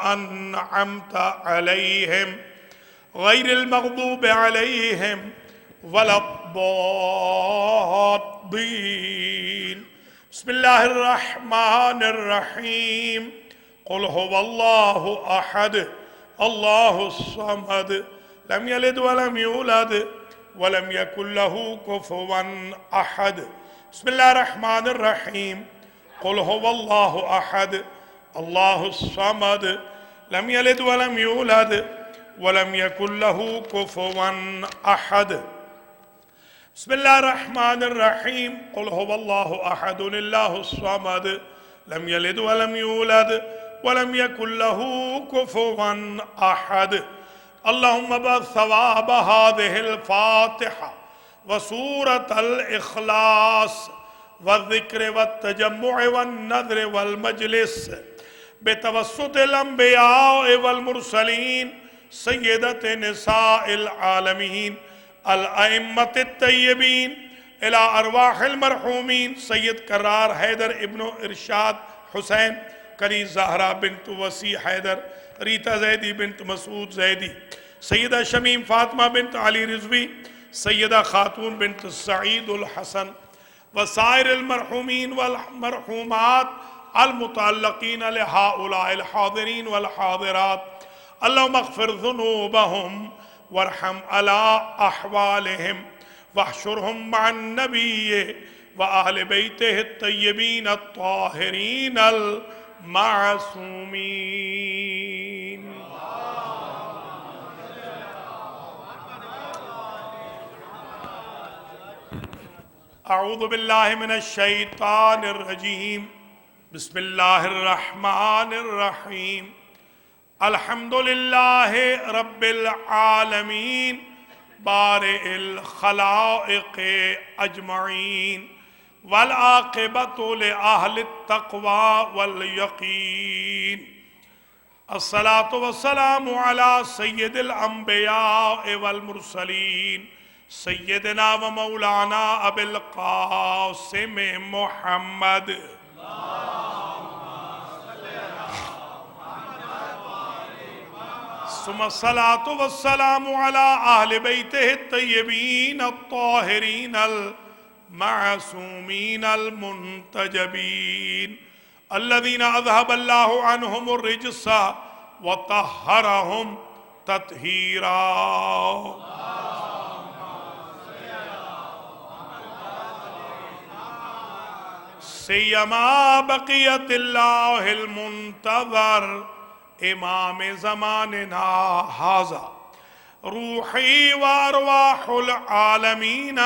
أنعمت عليهم غير المغضوب عليهم ولا الضالين. بسم الله الرحمن الرحيم. قل هو الله أحد الله الصمد لم يلد ولم يولد ولم يكن له كفوا أحد. بسم الله الرحمن الرحيم. قل هو الله أحد الله الصمد لم يلد ولم يولد ولم يكن له كفوا أحد. بسم الله الرحمن الرحيم. قل هو الله أحد الله الصمد لم يلد ولم يولد ولم يكن له كفوا أحد. اللهم بثواب هذه الفاتحة وسورة الإخلاص والذكر والتجمع والنذر والمجلس بتوسط الأنبياء والمرسلين سيدة نساء العالمين الأئمة الطيبين إلى أرواح المرحومين سيد قرار حیدر ابن ارشاد حسین، کری زہرا بنت وسیع حیدر، ریتا زیدی بنت مسعود زیدی، سیدہ شمیم فاطمہ بنت علی رضوی، سیدہ خاتون بنت سعید الحسن، وسائر المرحومین والمرحومات المتعلقین لهؤلاء الحاضرین والحاضرات. اللهم اغفر ذنوبهم وارحم على أحوالهم واحشرهم مع النبي وأهل بيته الطيبين الطاهرين المعصومين. أعوذ بالله من الشيطان الرجيم. بسم الله الرحمن الرحيم. الحمد لله رب العالمين بارئ الخلائق أجمعين والعاقبة لأهل التقوى واليقين. الصلاة والسلام على سيد الأنبياء والمرسلين سيدنا ومولانا أبي القاسم محمد. ثم الصلاة والسلام على أهل بيته الطيبين الطاهرين المعصومين المنتجبين الذين أذهب الله عنهم الرجس وطهرهم تطهيرا. سيما بقية الله المنتظر امام زماننا هذا روحي وارواح العالمين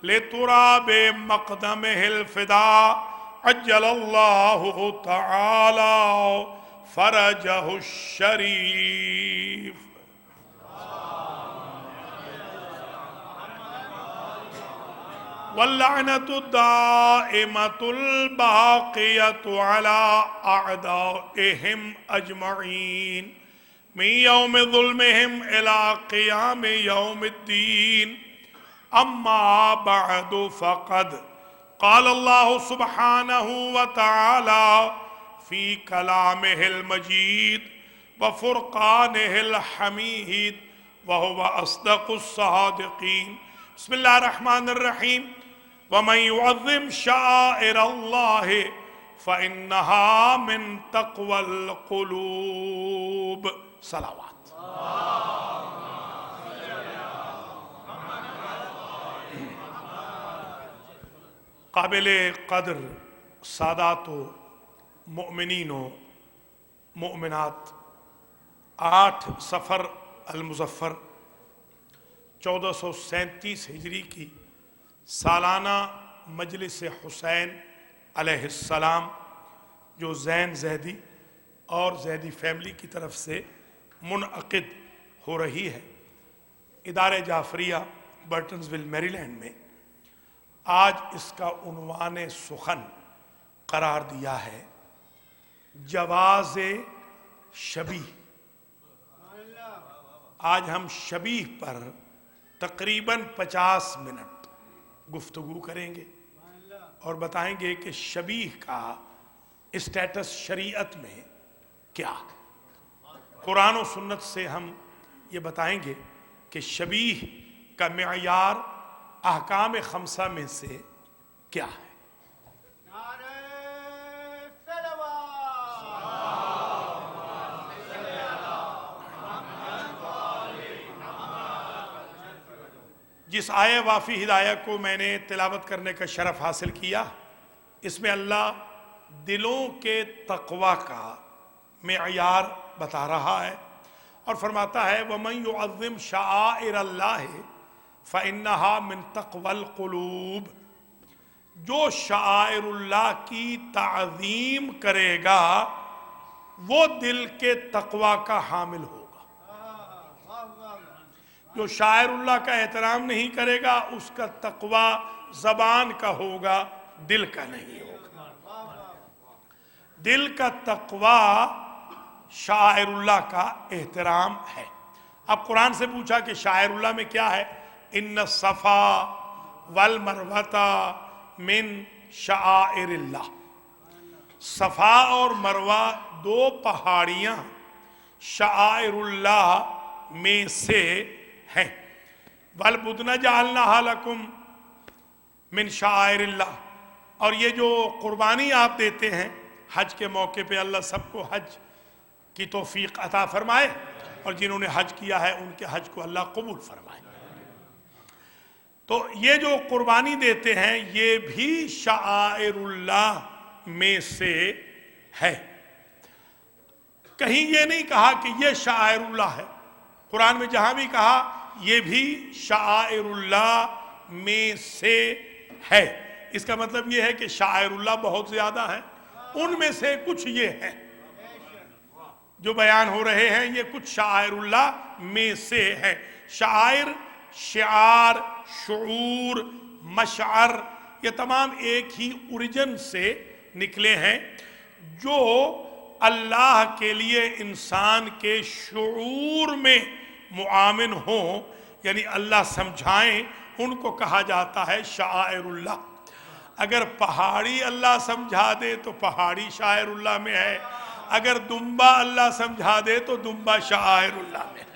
لتراب مقدمه الفداء عجل الله تعالى فرجه الشريف. واللعنة الدائمة الباقية على أعدائهم أجمعين من يوم ظلمهم إلى قيام يوم الدين. أما بعد فقد قال الله سبحانه وتعالى في كلامه المجيد وفرقانه الحميد وهو أصدق الصادقين. بسم الله الرحمن الرحيم. ومن يعظم شعائر الله فإنها من تقوى القلوب. صلوات. قابل قدر سادات و مؤمنین و مؤمنات، 8 صفر المظفر 1437 ہجری کی سالانہ مجلس حسین علیہ السلام جو زین زیدی اور زیدی فیملی کی طرف سے منعقد ہو رہی ہے ادارہ جعفریہ برٹنزول میری لینڈ میں، آج اس کا عنوان سخن قرار دیا ہے جواز شبیہ. آج ہم شبیہ پر تقریباً 50 منٹ گفتگو کریں گے اور بتائیں گے کہ شبیہ کا اسٹیٹس شریعت میں کیا ہے. قرآن و سنت سے ہم یہ بتائیں گے کہ شبیہ کا معیار احکام خمسہ میں سے کیا ہے۔ جس آیہ وافی ہدایہ کو میں نے تلاوت کرنے کا شرف حاصل کیا، اس میں اللہ دلوں کے تقوی کا معیار بتا رہا ہے اور فرماتا ہے وَمَن يُعَظِّمْ شَعَائِرَ اللَّهِ فَإِنَّهَا مِن تَقْوَى الْقُلُوبِ، جو شعائر اللہ کی تعظیم کرے گا وہ دل کے تقوی کا حامل ہوگا۔ جو شاعر اللہ کا احترام نہیں کرے گا اس کا تقوی زبان کا ہوگا، دل کا نہیں ہوگا۔ دل کا تقوی شاعر اللہ کا احترام ہے۔ اب قرآن سے پوچھا کہ شاعر اللہ میں کیا ہے؟ ان الصفا والمروۃ من شعائر اللہ، صفا اور مروہ دو پہاڑیاں شعائر اللہ میں سے ہیں۔ وَالْبُدْنَ جَعَلْنَاهَا لَكُمْ مِنْ شَعَائِرِ اللَّهِ، اور یہ جو قربانی آپ دیتے ہیں حج کے موقع پہ، اللہ سب کو حج کی توفیق عطا فرمائے، اور جنہوں نے حج کیا ہے ان کے حج کو اللہ قبول فرمائے۔ تو یہ جو قربانی دیتے ہیں یہ بھی شعائر اللہ میں سے ہے۔ کہیں یہ نہیں کہا کہ یہ شعائر اللہ ہے، قرآن میں جہاں بھی کہا یہ بھی شعائر اللہ میں سے ہے، اس کا مطلب یہ ہے کہ شعائر اللہ بہت زیادہ ہیں، ان میں سے کچھ یہ ہیں جو بیان ہو رہے ہیں، یہ کچھ شعائر اللہ میں سے ہیں۔ شعائر، شعار، شعور، مشعر، یہ تمام ایک ہی اوریجن سے نکلے ہیں جو اللہ کے لیے انسان کے شعور میں معاون ہوں، یعنی اللہ سمجھائیں، ان کو کہا جاتا ہے شعائر اللہ۔ اگر پہاڑی اللہ سمجھا دے تو پہاڑی شاعر اللہ میں ہے، اگر دمبا اللہ سمجھا دے تو دمبا شاعر اللہ میں ہے۔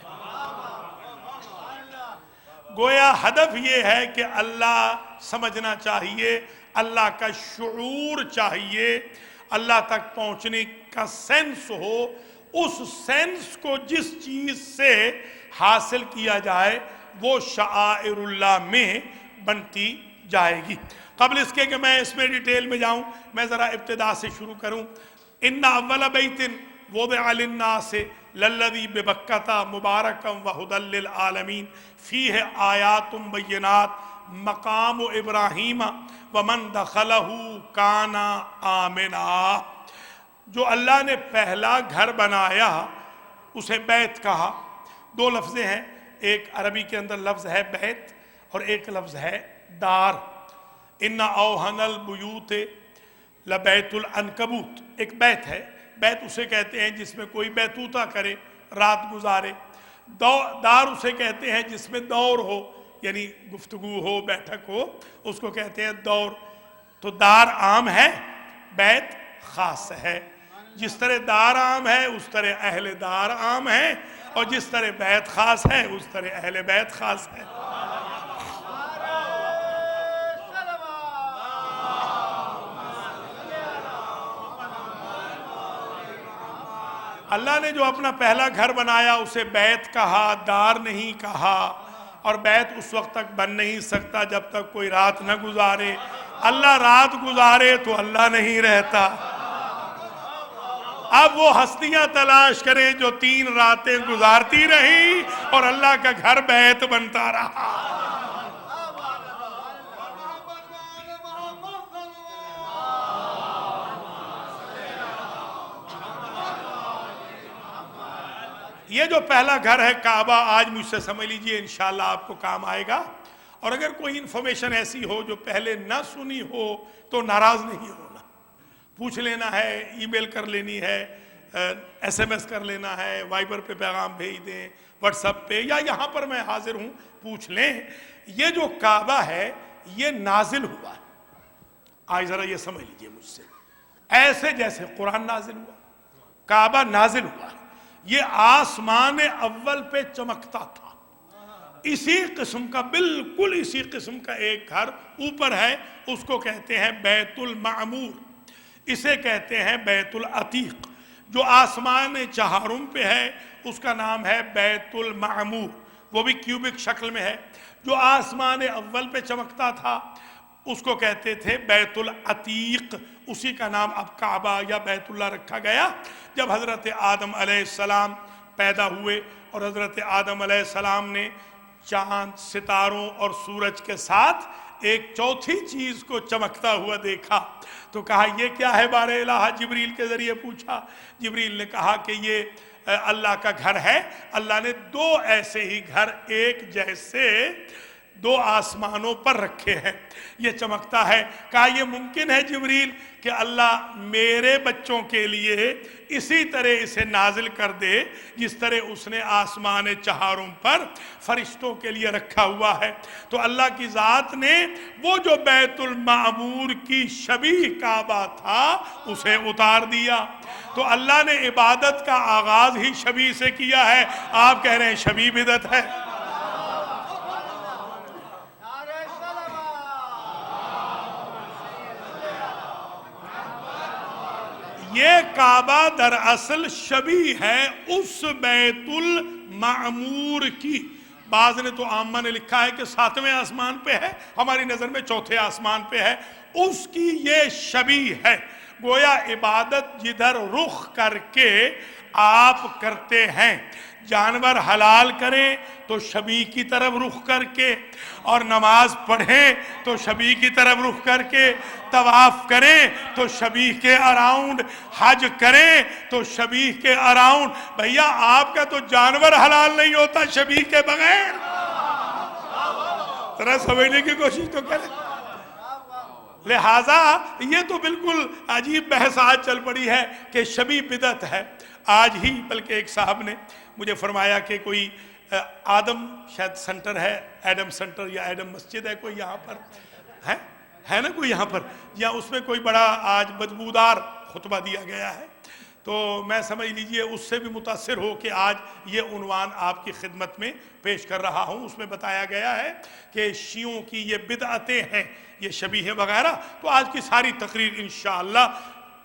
گویا ہدف یہ ہے کہ اللہ سمجھنا چاہیے، اللہ کا شعور چاہیے، اللہ تک پہنچنے کا سینس ہو، اس سینس کو جس چیز سے حاصل کیا جائے وہ شعائر اللہ میں بنتی جائے گی۔ قبل اس کے کہ میں اس میں ڈیٹیل میں جاؤں، میں ذرا ابتدا سے شروع کروں۔ ان اول بیت وضع للناس للذی ببکۃ مبارکا وہدی للعالمین فیہ آیات بینات مقام ابراہیم ومن دخلہ کان آمنا۔ جو اللہ نے پہلا گھر بنایا اسے بیت کہا۔ دو لفظیں ہیں، ایک عربی کے اندر لفظ ہے بیت اور ایک لفظ ہے دار۔ ان اوہن البیوت لبیت العنکبوت، ایک بیت ہے، بیت اسے کہتے ہیں جس میں کوئی بیتوتہ کرے، رات گزارے۔ دار اسے کہتے ہیں جس میں دور ہو، یعنی گفتگو ہو، بیٹھک ہو، اس کو کہتے ہیں دور۔ تو دار عام ہے، بیت خاص ہے۔ جس طرح دار عام ہے اس طرح اہل دار عام ہے، اور جس طرح بیت خاص ہے اس طرح اہل بیت خاص ہے۔ اللہ نے جو اپنا پہلا گھر بنایا اسے بیت کہا، دار نہیں کہا، اور بیت اس وقت تک بن نہیں سکتا جب تک کوئی رات نہ گزارے۔ اللہ رات گزارے تو اللہ نہیں رہتا۔ اب وہ ہستیاں تلاش کریں جو 3 راتیں گزارتی رہیں اور اللہ کا گھر بیت بنتا رہا۔ یہ جو پہلا گھر ہے کعبہ، آج مجھ سے سمجھ لیجئے انشاءاللہ آپ کو کام آئے گا، اور اگر کوئی انفارمیشن ایسی ہو جو پہلے نہ سنی ہو تو ناراض نہیں ہونا، پوچھ لینا ہے، ای میل کر لینی ہے، ایس ایم ایس کر لینا ہے، وائبر پہ پیغام بھیج دیں، واٹس ایپ پہ، یا یہاں پر میں حاضر ہوں، پوچھ لیں۔ یہ جو کعبہ ہے یہ نازل ہوا ہے، آج ذرا یہ سمجھ لیجئے مجھ سے، ایسے جیسے قرآن نازل ہوا، کعبہ نازل ہوا ہے، یہ آسمان اول پہ چمکتا تھا. اسی قسم کا، بالکل اسی قسم کا ایک گھر اوپر ہے، اس کو کہتے ہیں بیت المعمور، اسے کہتے ہیں بیت العتیق. جو آسمان چہارم پہ ہے اس کا نام ہے بیت المعمور، وہ بھی کیوبک شکل میں ہے. جو آسمان اول پہ چمکتا تھا اس کو کہتے تھے بیت العتیق، اسی کا نام اب کعبہ یا بیت اللہ رکھا گیا. جب حضرت آدم علیہ السلام پیدا ہوئے اور حضرت آدم علیہ السلام نے چاند، ستاروں اور سورج کے ساتھ ایک چوتھی چیز کو چمکتا ہوا دیکھا تو کہا یہ کیا ہے بارے الہ؟ جبریل کے ذریعے پوچھا. جبریل نے کہا کہ یہ اللہ کا گھر ہے. اللہ نے دو ایسے ہی گھر ایک جیسے دو آسمانوں پر رکھے ہیں، یہ چمکتا ہے. کہا یہ ممکن ہے جبریل کہ اللہ میرے بچوں کے لیے اسی طرح اسے نازل کر دے جس طرح اس نے آسمان چہاروں پر فرشتوں کے لیے رکھا ہوا ہے. تو اللہ کی ذات نے وہ جو بیت المعمور کی شبیہ کعبہ تھا اسے اتار دیا. تو اللہ نے عبادت کا آغاز ہی شبیہ سے کیا ہے. آپ کہہ رہے ہیں شبیہ بدعت ہے؟ یہ کعبہ دراصل شبیہ ہے اس بیت المعمور کی. بعض نے تو عامہ نے لکھا ہے کہ 7ویں آسمان پہ ہے، ہماری نظر میں 4تھے آسمان پہ ہے. اس کی یہ شبیہ ہے. گویا عبادت جدھر رخ کر کے آپ کرتے ہیں، جانور حلال کریں تو شبیہ کی طرف رخ کر کے، اور نماز پڑھیں تو شبیہ کی طرف رخ کر کے، طواف کریں تو شبیہ کے اراؤنڈ، حج کریں تو شبیہ کے اراؤنڈ. بھیا آپ کا تو جانور حلال نہیں ہوتا شبیہ کے بغیر. ذرا سمجھنے کی کوشش تو کریں. لہٰذا یہ تو بالکل عجیب بحث آج چل پڑی ہے کہ شبیہ بدعت ہے. آج ہی بلکہ ایک صاحب نے مجھے فرمایا کہ کوئی آدم شاید سنٹر ہے، ایڈم سنٹر یا ایڈم مسجد ہے کوئی یہاں پر ہے نا کوئی یہاں پر، یا اس میں کوئی بڑا آج بدبودار خطبہ دیا گیا ہے. تو میں سمجھ لیجئے اس سے بھی متاثر ہو کہ آج یہ عنوان آپ کی خدمت میں پیش کر رہا ہوں. اس میں بتایا گیا ہے کہ شیعوں کی یہ بدعتیں ہیں، یہ شبیہ وغیرہ. تو آج کی ساری تقریر انشاءاللہ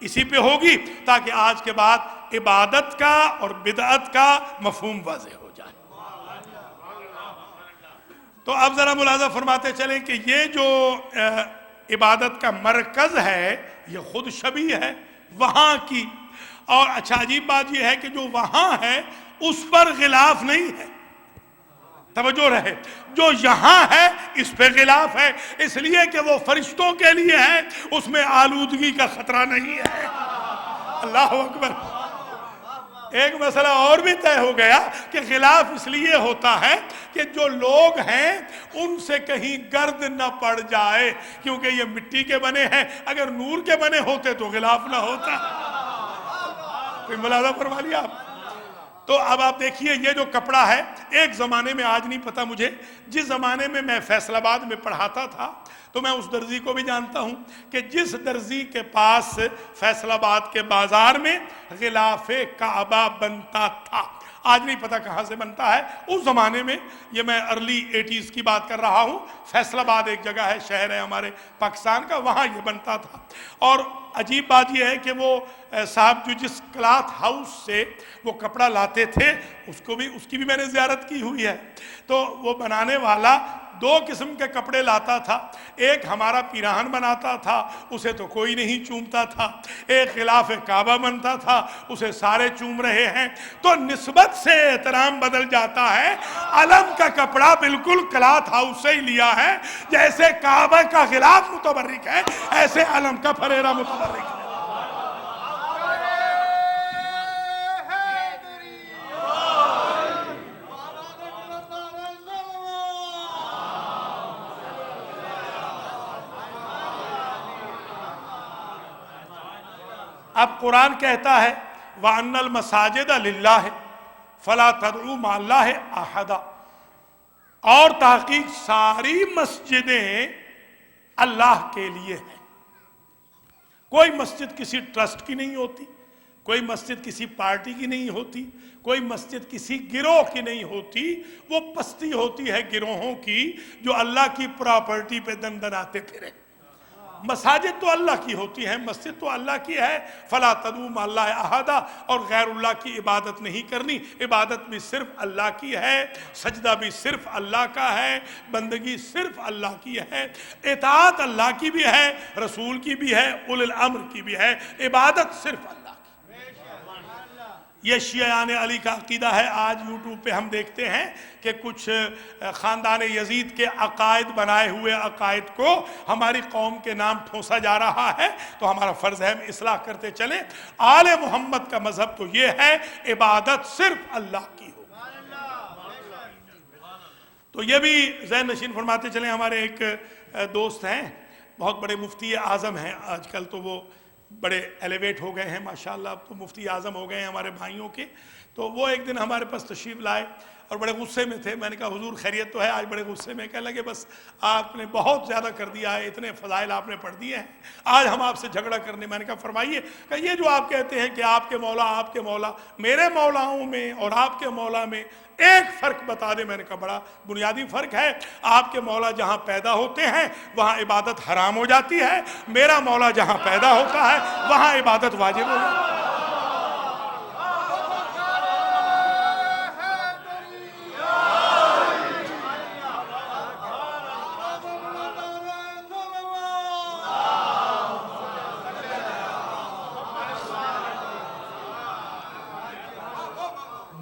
اسی پہ ہوگی تاکہ آج کے بعد عبادت کا اور بدعت کا مفہوم واضح ہو جائے. تو اب ذرا ملاحظہ فرماتے چلیں کہ یہ جو عبادت کا مرکز ہے یہ خود شبیہ ہے وہاں کی. اور اچھا عجیب بات یہ ہے کہ جو وہاں ہے اس پر غلاف نہیں ہے. توجہ رہے، جو یہاں ہے اس پہ غلاف ہے، اس لیے کہ وہ فرشتوں کے لیے ہے، اس میں آلودگی کا خطرہ نہیں ہے. اللہ اکبر. ایک مسئلہ اور بھی طے ہو گیا کہ غلاف اس لیے ہوتا ہے کہ جو لوگ ہیں ان سے کہیں گرد نہ پڑ جائے، کیونکہ یہ مٹی کے بنے ہیں، اگر نور کے بنے ہوتے تو غلاف نہ ہوتا. کوئی ملاحظہ فرما لیا آپ؟ تو اب آپ دیکھیے یہ جو کپڑا ہے، ایک زمانے میں، آج نہیں پتا مجھے، جس زمانے میں میں فیصل آباد میں پڑھاتا تھا تو میں اس درزی کو بھی جانتا ہوں کہ جس درزی کے پاس فیصل آباد کے بازار میں غلاف کعبہ بنتا تھا، آج نہیں پتا کہاں سے بنتا ہے، اس زمانے میں، یہ میں ارلی 80s کی بات کر رہا ہوں، فیصل آباد ایک جگہ ہے، شہر ہے ہمارے پاکستان کا، وہاں یہ بنتا تھا. اور عجیب بات یہ ہے کہ وہ صاحب جو جس کلاتھ ہاؤس سے وہ کپڑا لاتے تھے اس کی بھی میں نے زیارت کی ہوئی ہے. تو وہ بنانے والا 2 قسم کے کپڑے لاتا تھا. ایک ہمارا پیراہن بناتا تھا، اسے تو کوئی نہیں چومتا تھا. ایک غلاف کعبہ بنتا تھا، اسے سارے چوم رہے ہیں. تو نسبت سے احترام بدل جاتا ہے. علم کا کپڑا بالکل کلاتھ ہاؤس سے ہی لیا ہے. جیسے کعبہ کا غلاف متبرک ہے ایسے علم کا پھریرا متبرک ہے. اب قرآن کہتا ہے وَأَنَّ الْمَسَاجِدَ لِلَّهِ فَلَا تَدْعُوا مَعَ اللَّهِ أَحَدًا، اور تحقیق ساری مسجدیں اللہ کے لیے ہیں. کوئی مسجد کسی ٹرسٹ کی نہیں ہوتی، کوئی مسجد کسی پارٹی کی نہیں ہوتی، کوئی مسجد کسی گروہ کی نہیں ہوتی، وہ پستی ہوتی ہے گروہوں کی جو اللہ کی پراپرٹی پہ دن دناتے پھرے۔ مساجد تو اللہ کی ہوتی ہیں، مسجد تو اللہ کی ہے۔ فلا تدعوا مع اللہ احدا، اور غیر اللہ کی عبادت نہیں کرنی، عبادت بھی صرف اللہ کی ہے، سجدہ بھی صرف اللہ کا ہے، بندگی صرف اللہ کی ہے، اطاعت اللہ کی بھی ہے، رسول کی بھی ہے، اولی الامر کی بھی ہے، عبادت صرف اللہ کی۔ یہ شیعان علی کا عقیدہ ہے۔ آج یوٹیوب پہ ہم دیکھتے ہیں کہ کچھ خاندان یزید کے عقائد بنائے ہوئے عقائد کو ہماری قوم کے نام ٹھونسا جا رہا ہے، تو ہمارا فرض ہے ہم اصلاح کرتے چلیں۔ آل محمد کا مذہب تو یہ ہے عبادت صرف اللہ کی ہو۔ تو یہ بھی ذہن نشین فرماتے چلیں۔ ہمارے ایک دوست ہیں، بہت بڑے مفتی اعظم ہیں، آج کل تو وہ بڑے ایلیویٹ ہو گئے ہیں ماشاءاللہ، اب تو مفتی اعظم ہو گئے ہیں ہمارے بھائیوں کے۔ تو وہ ایک دن ہمارے پاس تشریف لائے اور بڑے غصے میں تھے۔ میں نے کہا حضور خیریت تو ہے؟ آج بڑے غصے میں، کہنے لگے بس آپ نے بہت زیادہ کر دیا ہے، اتنے فضائل آپ نے پڑھ دیے ہیں، آج ہم آپ سے جھگڑا کرنے۔ میں نے کہا فرمائیے۔ کہ یہ جو آپ کہتے ہیں کہ آپ کے مولا، میرے مولاؤں میں اور آپ کے مولا میں ایک فرق بتا دیں۔ میں نے کہا بڑا بنیادی فرق ہے، آپ کے مولا جہاں پیدا ہوتے ہیں وہاں عبادت حرام ہو جاتی ہے، میرا مولا جہاں پیدا ہوتا ہے وہاں عبادت واجب ہو جاتی ہے۔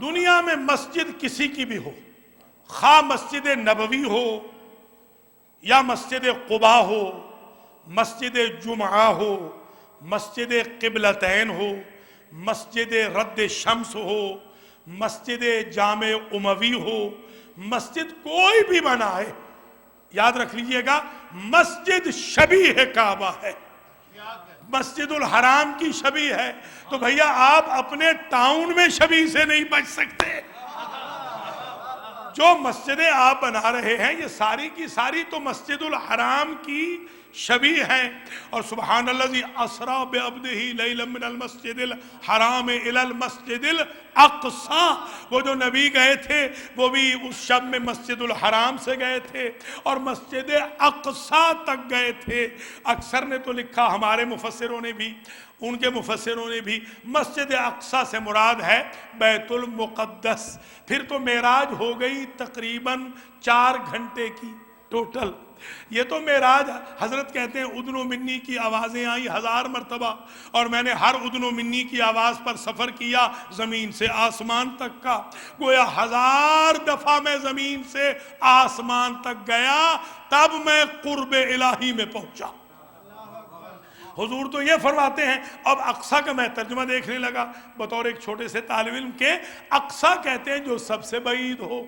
دنیا میں مسجد کسی کی بھی ہو، خواہ مسجد نبوی ہو یا مسجد قباء ہو، مسجد جمعہ ہو، مسجد قبلتین ہو، مسجد رد شمس ہو، مسجد جامع اموی ہو، مسجد کوئی بھی بنائے، یاد رکھ لیجئے گا مسجد شبیہ کعبہ ہے، مسجد الحرام کی شبیہ ہے۔ تو بھیا آپ اپنے ٹاؤن میں شبیہ سے نہیں بچ سکتے۔ جو مسجدیں آپ بنا رہے ہیں یہ ساری کی ساری تو مسجد الحرام کی شبیہ ہیں۔ اور سبحان الذی اسریٰ بعبدہ لیلا من المسجد الحرام الی المسجد الاقصیٰ، وہ جو نبی گئے تھے وہ بھی اس شب میں مسجد الحرام سے گئے تھے اور مسجد اقصیٰ تک گئے تھے۔ اکثر نے تو لکھا، ہمارے مفسروں نے بھی، ان کے مفسروں نے بھی، مسجد اقصیٰ سے مراد ہے بیت المقدس۔ پھر تو معراج ہو گئی تقریباً 4 گھنٹے کی ٹوٹل۔ یہ تو معراج، حضرت کہتے ہیں ادن و منی کی آوازیں آئیں 1000 مرتبہ، اور میں نے ہر ادن و منی کی آواز پر سفر کیا زمین سے آسمان تک کا۔ گویا 1000 دفعہ میں زمین سے آسمان تک گیا، تب میں قرب الہی میں پہنچا۔ حضور تو یہ فرماتے ہیں، اب اقصیٰ کا میں ترجمہ دیکھنے لگا بطور ایک چھوٹے سے طالب علم کے، اقصیٰ کہتے ہیں جو سب سے بعید ہو۔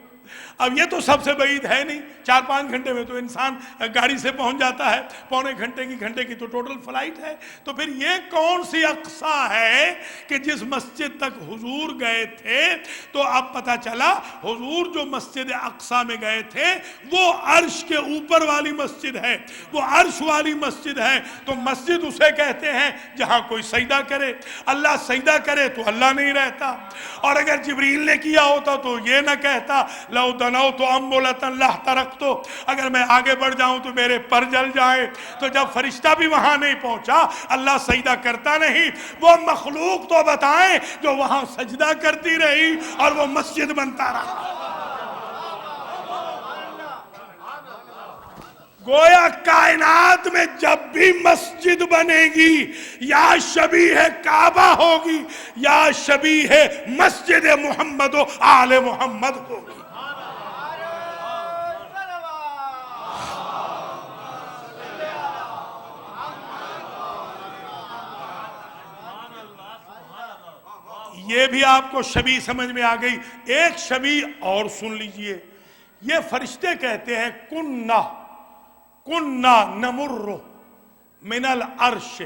اب یہ تو سب سے بعید ہے نہیں، 4-5 گھنٹے میں تو انسان گاڑی سے پہنچ جاتا ہے، پونے گھنٹے کی تو ٹوٹل فلائٹ ہے۔ تو پھر یہ کون سی اقصیٰ ہے کہ جس مسجد تک حضور گئے تھے؟ تو اب پتہ چلا حضور جو مسجد اقصیٰ میں گئے تھے وہ عرش کے اوپر والی مسجد ہے، وہ عرش والی مسجد ہے۔ تو مسجد اسے کہتے ہیں جہاں کوئی سجدہ کرے، اللہ سجدہ کرے تو اللہ نہیں رہتا، اور اگر جبریل نے کیا ہوتا تو یہ نہ کہتا لو دنوت املۃ لاحترقت، اگر میں آگے بڑھ جاؤں تو میرے پر جل جائیں۔ تو جب فرشتہ بھی وہاں نہیں پہنچا، اللہ سجدہ کرتا نہیں، وہ مخلوق تو بتائیں جو وہاں سجدہ کرتی رہی اور وہ مسجد بنتا رہا۔ گویا کائنات میں جب بھی مسجد بنے گی یا شبیہ کعبہ ہوگی یا شبیہ مسجد محمد و آل محمد ہوگی۔ یہ بھی آپ کو شبیہ سمجھ میں آ گئی۔ ایک شبیہ اور سن لیجئے، یہ فرشتے کہتے ہیں کننا نمر من العرش،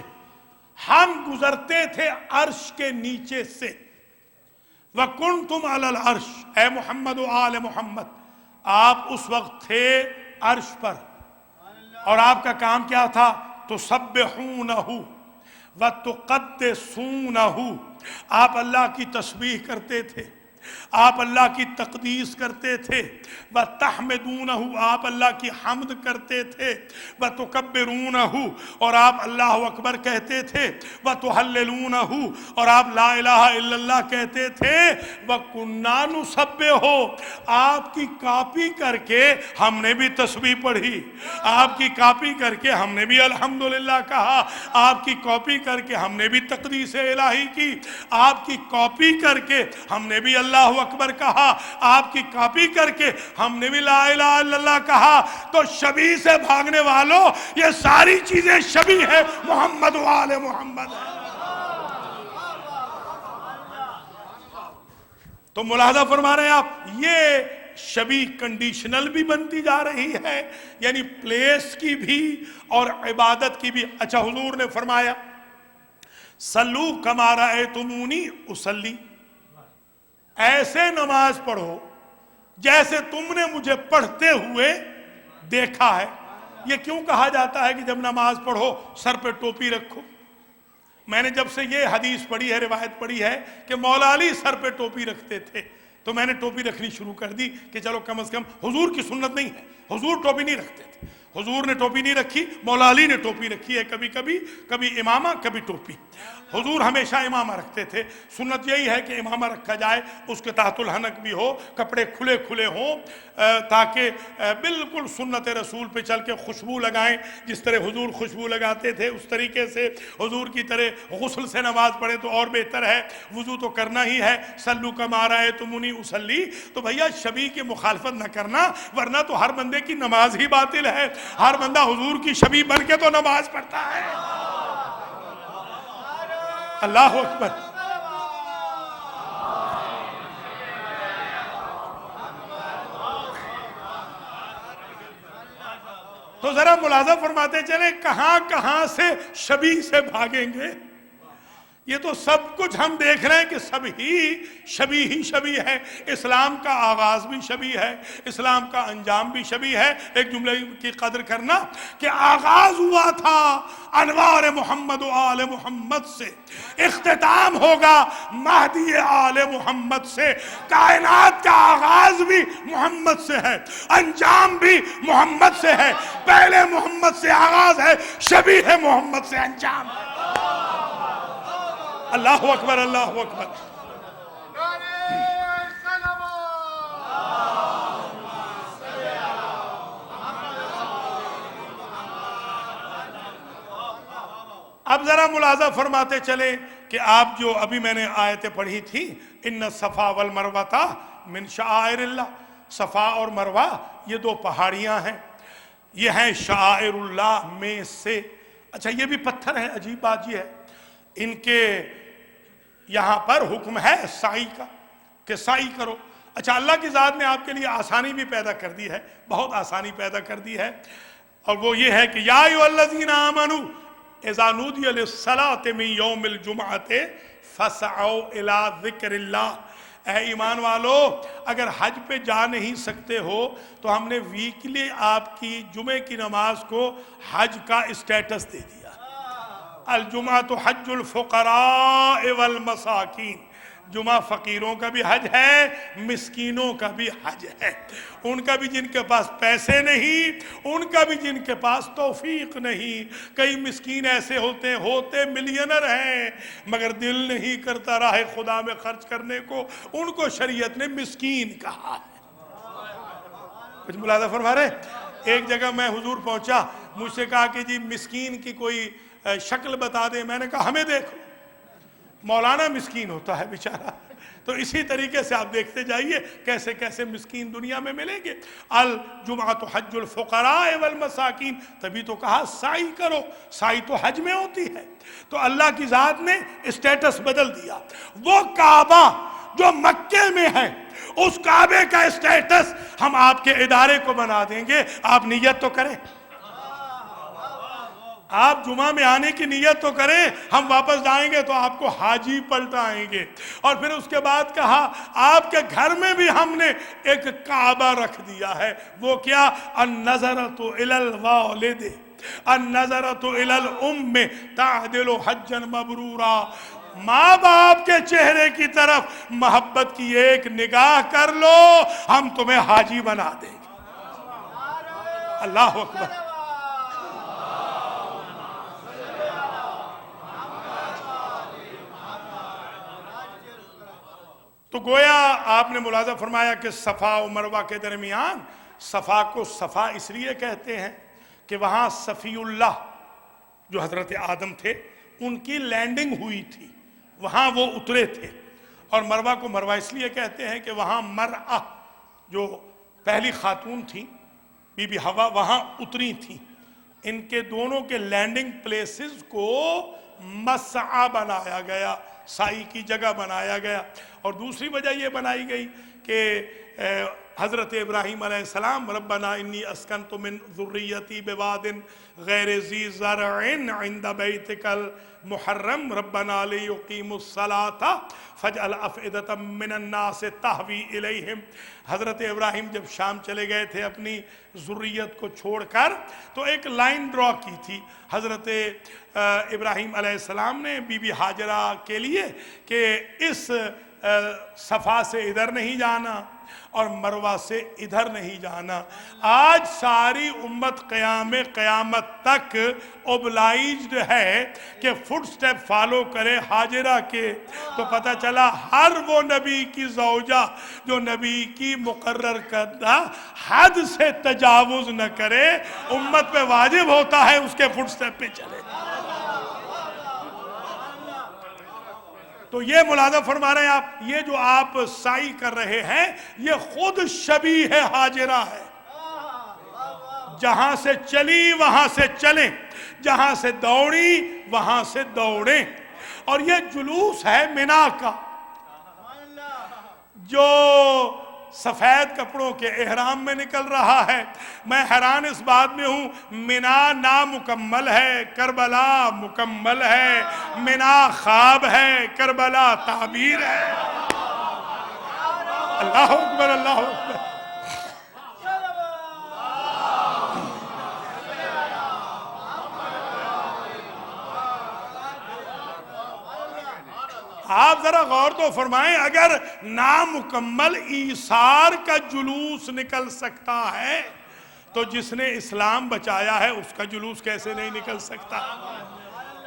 ہم گزرتے تھے عرش کے نیچے سے، وَكُنْتُمْ عَلَى الْعَرْشِ، اے محمد و آل محمد آپ اس وقت تھے عرش پر، اور آپ کا کام کیا تھا؟ تُسَبِّحُونَهُ وَتُقَدِّسُونَهُ، آپ اللہ کی تسبیح کرتے تھے، آپ اللہ کی تقدیس کرتے تھے، وَتَحْمِدُونَهُ، آپ اللہ کی حمد کرتے تھے، وَتُكَبِّرُونَهُ، اور آپ اللہ اکبر کہتے تھے، وَتُحَلِّلُونَهُ، اور آپ لا الہ الا اللہ کہتے تھے، وَكُنَّا نُسَبِّحُ، آپ کی کاپی کر کے ہم نے بھی تسبیح پڑھی، آپ کی کاپی کر کے ہم نے بھی الحمدللہ کہا، آپ کی کاپی کر کے ہم نے بھی تقدیس الہی کی، آپ کی کاپی کر کے ہم نے بھی اللہ اکبر کہا، آپ کی کاپی کر کے ہم نے بھی لا الہ الا اللہ کہا۔ تو شبیہ سے بھاگنے والوں، یہ ساری چیزیں شبیہ ہے محمد و آل محمد ہے۔ تو ملاحظہ فرما رہے ہیں آپ، یہ شبیہ کنڈیشنل بھی بنتی جا رہی ہے، یعنی پلیس کی بھی اور عبادت کی بھی۔ اچھا، حضور نے فرمایا صلو کما رأیتمونی اصلی، ایسے نماز پڑھو جیسے تم نے مجھے پڑھتے ہوئے دیکھا ہے۔ یہ کیوں کہا جاتا ہے کہ جب نماز پڑھو سر پہ ٹوپی رکھو؟ میں نے جب سے یہ حدیث پڑھی ہے، روایت پڑھی ہے کہ مولا علی سر پہ ٹوپی رکھتے تھے، تو میں نے ٹوپی رکھنی شروع کر دی کہ چلو کم از کم، حضور کی سنت نہیں ہے، حضور ٹوپی نہیں رکھتے تھے، حضور نے ٹوپی نہیں رکھی، مولا علی نے ٹوپی رکھی ہے، کبھی کبھی، کبھی امامہ کبھی ٹوپی۔ حضور ہمیشہ امامہ رکھتے تھے، سنت یہی ہے کہ امامہ رکھا جائے، اس کے تحت الحنک بھی ہو، کپڑے کھلے کھلے ہوں، تاکہ بالکل سنت رسول پہ چل کے خوشبو لگائیں، جس طرح حضور خوشبو لگاتے تھے اس طریقے سے حضور کی طرح غسل سے نماز پڑھیں تو اور بہتر ہے، وضو تو کرنا ہی ہے، صلو کما رأیتمونی اصلی۔ تو بھیا شبیہ کی مخالفت نہ کرنا، ورنہ تو ہر بندے کی نماز ہی باطل ہے، ہر بندہ حضور کی شبیہ بن کے تو نماز پڑھتا ہے۔ اللہ اکبر۔ تو ذرا ملاحظہ فرماتے چلیں کہاں کہاں سے شبیہ سے بھاگیں گے۔ یہ تو سب کچھ ہم دیکھ رہے ہیں کہ سب ہی شبیہ ہے۔ اسلام کا آغاز بھی شبیہ ہے، اسلام کا انجام بھی شبیہ ہے۔ ایک جملے کی قدر کرنا کہ آغاز ہوا تھا انوار محمد و آل محمد سے، اختتام ہوگا مہدی آل محمد سے۔ کائنات کا آغاز بھی محمد سے ہے، انجام بھی محمد سے ہے۔ پہلے محمد سے آغاز ہے، شبیہ ہے محمد سے انجام ہے۔ اللہ اکبر، اللہ اکبر۔ اب ذرا ملاحظہ فرماتے چلیں کہ آپ جو ابھی میں نے آیتیں پڑھی تھی، ان الصفا والمروۃ من شعائر اللہ، صفا اور مروہ یہ دو پہاڑیاں ہیں، یہ ہیں شعائر اللہ میں سے۔ اچھا، یہ بھی پتھر ہیں، عجیب بات یہ ہے، ان کے یہاں پر حکم ہے سعی کا کہ سعی کرو۔ اچھا، اللہ کی ذات نے آپ کے لیے آسانی بھی پیدا کر دی ہے، بہت آسانی پیدا کر دی ہے، اور وہ یہ ہے کہ یا ایھا الذین آمنوا اذا نودی للصلاۃ من یوم الجمعۃ فاسعوا الی ذکر اللہ۔ اے ایمان والو، اگر حج پہ جا نہیں سکتے ہو تو ہم نے ویکلی آپ کی جمعے کی نماز کو حج کا اسٹیٹس دے دیا۔ الجمعۃ حج الفقراء والمساکین، جمعہ فقیروں کا بھی حج ہے، مسکینوں کا بھی حج ہے، ان کا بھی جن کے پاس پیسے نہیں، ان کا بھی جن کے پاس توفیق نہیں۔ کئی مسکین ایسے ہوتے ملینر ہیں مگر دل نہیں کرتا راہ خدا میں خرچ کرنے کو، ان کو شریعت نے مسکین کہا ہے۔ کچھ ملاحظہ فرما رہے؟ ایک جگہ میں حضور پہنچا، مجھ سے کہا کہ جی مسکین کی کوئی شکل بتا دیں۔ میں نے کہا ہمیں دیکھو، مولانا مسکین ہوتا ہے بیچارہ۔ تو اسی طریقے سے آپ دیکھتے جائیے کیسے کیسے مسکین دنیا میں ملیں گے۔ الجمعۃ حج الفقراء والمساکین، تبھی تو کہا سعی کرو، سعی تو حج میں ہوتی ہے۔ تو اللہ کی ذات نے اسٹیٹس بدل دیا۔ وہ کعبہ جو مکے میں ہے، اس کعبے کا اسٹیٹس ہم آپ کے ادارے کو بنا دیں گے۔ آپ نیت تو کریں، آپ جمعہ میں آنے کی نیت تو کریں، ہم واپس جائیں گے تو آپ کو حاجی پلٹائیں گے۔ اور پھر اس کے بعد کہا آپ کے گھر میں بھی ہم نے ایک کعبہ رکھ دیا ہے۔ وہ کیا؟ النظرۃ الی الوالد، النظرۃ الی الام تعدل حجا مبرورا، ماں باپ کے چہرے کی طرف محبت کی ایک نگاہ کر لو، ہم تمہیں حاجی بنا دیں گے۔ اللہ اکبر۔ تو گویا آپ نے ملاحظہ فرمایا کہ صفا و مروہ کے درمیان، صفا کو صفا اس لیے کہتے ہیں کہ وہاں صفی اللہ جو حضرت آدم تھے ان کی لینڈنگ ہوئی تھی، وہاں وہ اترے تھے، اور مروہ کو مروہ اس لیے کہتے ہیں کہ وہاں مرأہ جو پہلی خاتون تھیں بی بی حوا وہاں اتری تھیں۔ ان کے دونوں کے لینڈنگ پلیسز کو مسعی بنایا گیا، سائی کی جگہ بنایا گیا۔ اور دوسری وجہ یہ بنائی گئی کہ حضرت ابراہیم علیہ السلام ربنا انی اسکنت من ذریتی بواد غیر ذی زرع عند بیتک المحرم ربنا لیقیموا الصلاۃ فاجعل افئدۃ من الناس تہوی الیہم۔ حضرت ابراہیم جب شام چلے گئے تھے اپنی ذریت کو چھوڑ کر، تو ایک لائن ڈرا کی تھی حضرت ابراہیم علیہ السلام نے بی بی ہاجرہ کے لیے کہ اس صفا سے ادھر نہیں جانا اور مروہ سے ادھر نہیں جانا۔ آج ساری امت قیامت تک اوبلائزڈ ہے کہ فٹ سٹیپ فالو کرے ہاجرہ کے۔ تو پتہ چلا ہر وہ نبی کی زوجہ جو نبی کی مقرر کردہ حد سے تجاوز نہ کرے، امت پہ واجب ہوتا ہے اس کے فٹ سٹیپ پہ چلے۔ تو یہ ملاحظہ فرما رہے ہیں آپ، یہ جو آپ سعی کر رہے ہیں یہ خود شبیہ ہاجرہ ہے۔ جہاں سے چلی وہاں سے چلیں، جہاں سے دوڑی وہاں سے دوڑیں۔ اور یہ جلوس ہے منا کا، جو سفید کپڑوں کے احرام میں نکل رہا ہے۔ میں حیران اس بات میں ہوں، منا نامکمل ہے، کربلا مکمل ہے۔ منا خواب ہے، کربلا تعبیر ہے۔ اللہ اکبر، اللہ اکبر۔ آپ ذرا غور تو فرمائیں، اگر نامکمل ایثار کا جلوس نکل سکتا ہے تو جس نے اسلام بچایا ہے اس کا جلوس کیسے نہیں نکل سکتا؟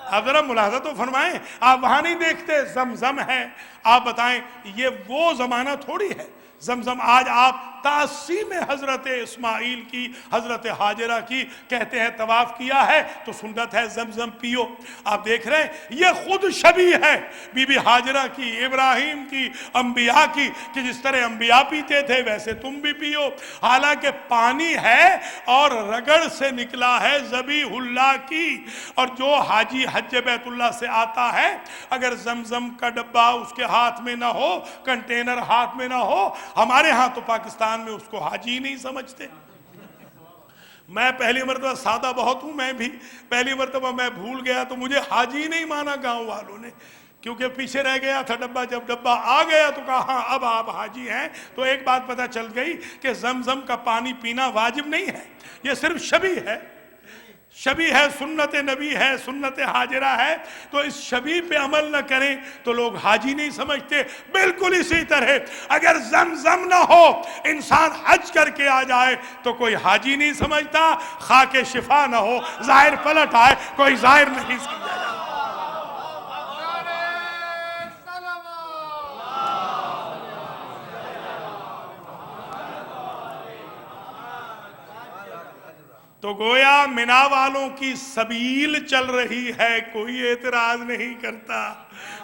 آپ ذرا ملاحظہ تو فرمائیں، آپ وہاں نہیں دیکھتے زمزم ہے، آپ بتائیں یہ وہ زمانہ تھوڑی ہے۔ زمزم آج آپ تعظیم حضرت اسماعیل کی، حضرت ہاجرہ کی کہتے ہیں طواف کیا ہے تو سنت ہے زمزم پیو۔ آپ دیکھ رہے ہیں یہ خود شبیہ ہے بی بی ہاجرہ کی، ابراہیم کی، انبیاء کی، کہ جس طرح انبیاء پیتے تھے ویسے تم بھی پیو۔ حالانکہ پانی ہے اور رگڑ سے نکلا ہے ذبیح اللہ کی، اور جو حاجی حج بیت اللہ سے آتا ہے اگر زمزم کا ڈبہ اس کے ہاتھ میں نہ ہو، کنٹینر ہاتھ میں نہ ہو، ہمارے ہاں تو پاکستان میں اس کو حاجی نہیں سمجھتے۔ میں پہلی مرتبہ سادہ بہت ہوں، میں بھی پہلی مرتبہ میں بھول گیا تو مجھے حاجی نہیں مانا گاؤں والوں نے، کیونکہ پیچھے رہ گیا تھا ڈبہ۔ جب ڈبہ آ گیا تو کہا ہاں اب آپ حاجی ہیں، تو ایک بات پتہ چل گئی کہ زمزم کا پانی پینا واجب نہیں ہے، یہ صرف شبیہ ہے۔ شبیہ ہے، سنت نبی ہے، سنت حاجرہ ہے، تو اس شبیہ پہ عمل نہ کریں تو لوگ حاجی نہیں سمجھتے۔ بالکل اسی طرح اگر زمزم نہ ہو، انسان حج کر کے آ جائے تو کوئی حاجی نہیں سمجھتا، خاک شفا نہ ہو، ظاہر پلٹ آئے، کوئی ظاہر نہیں سمجھا جاتا۔ تو گویا منا والوں کی سبیل چل رہی ہے، کوئی اعتراض نہیں کرتا۔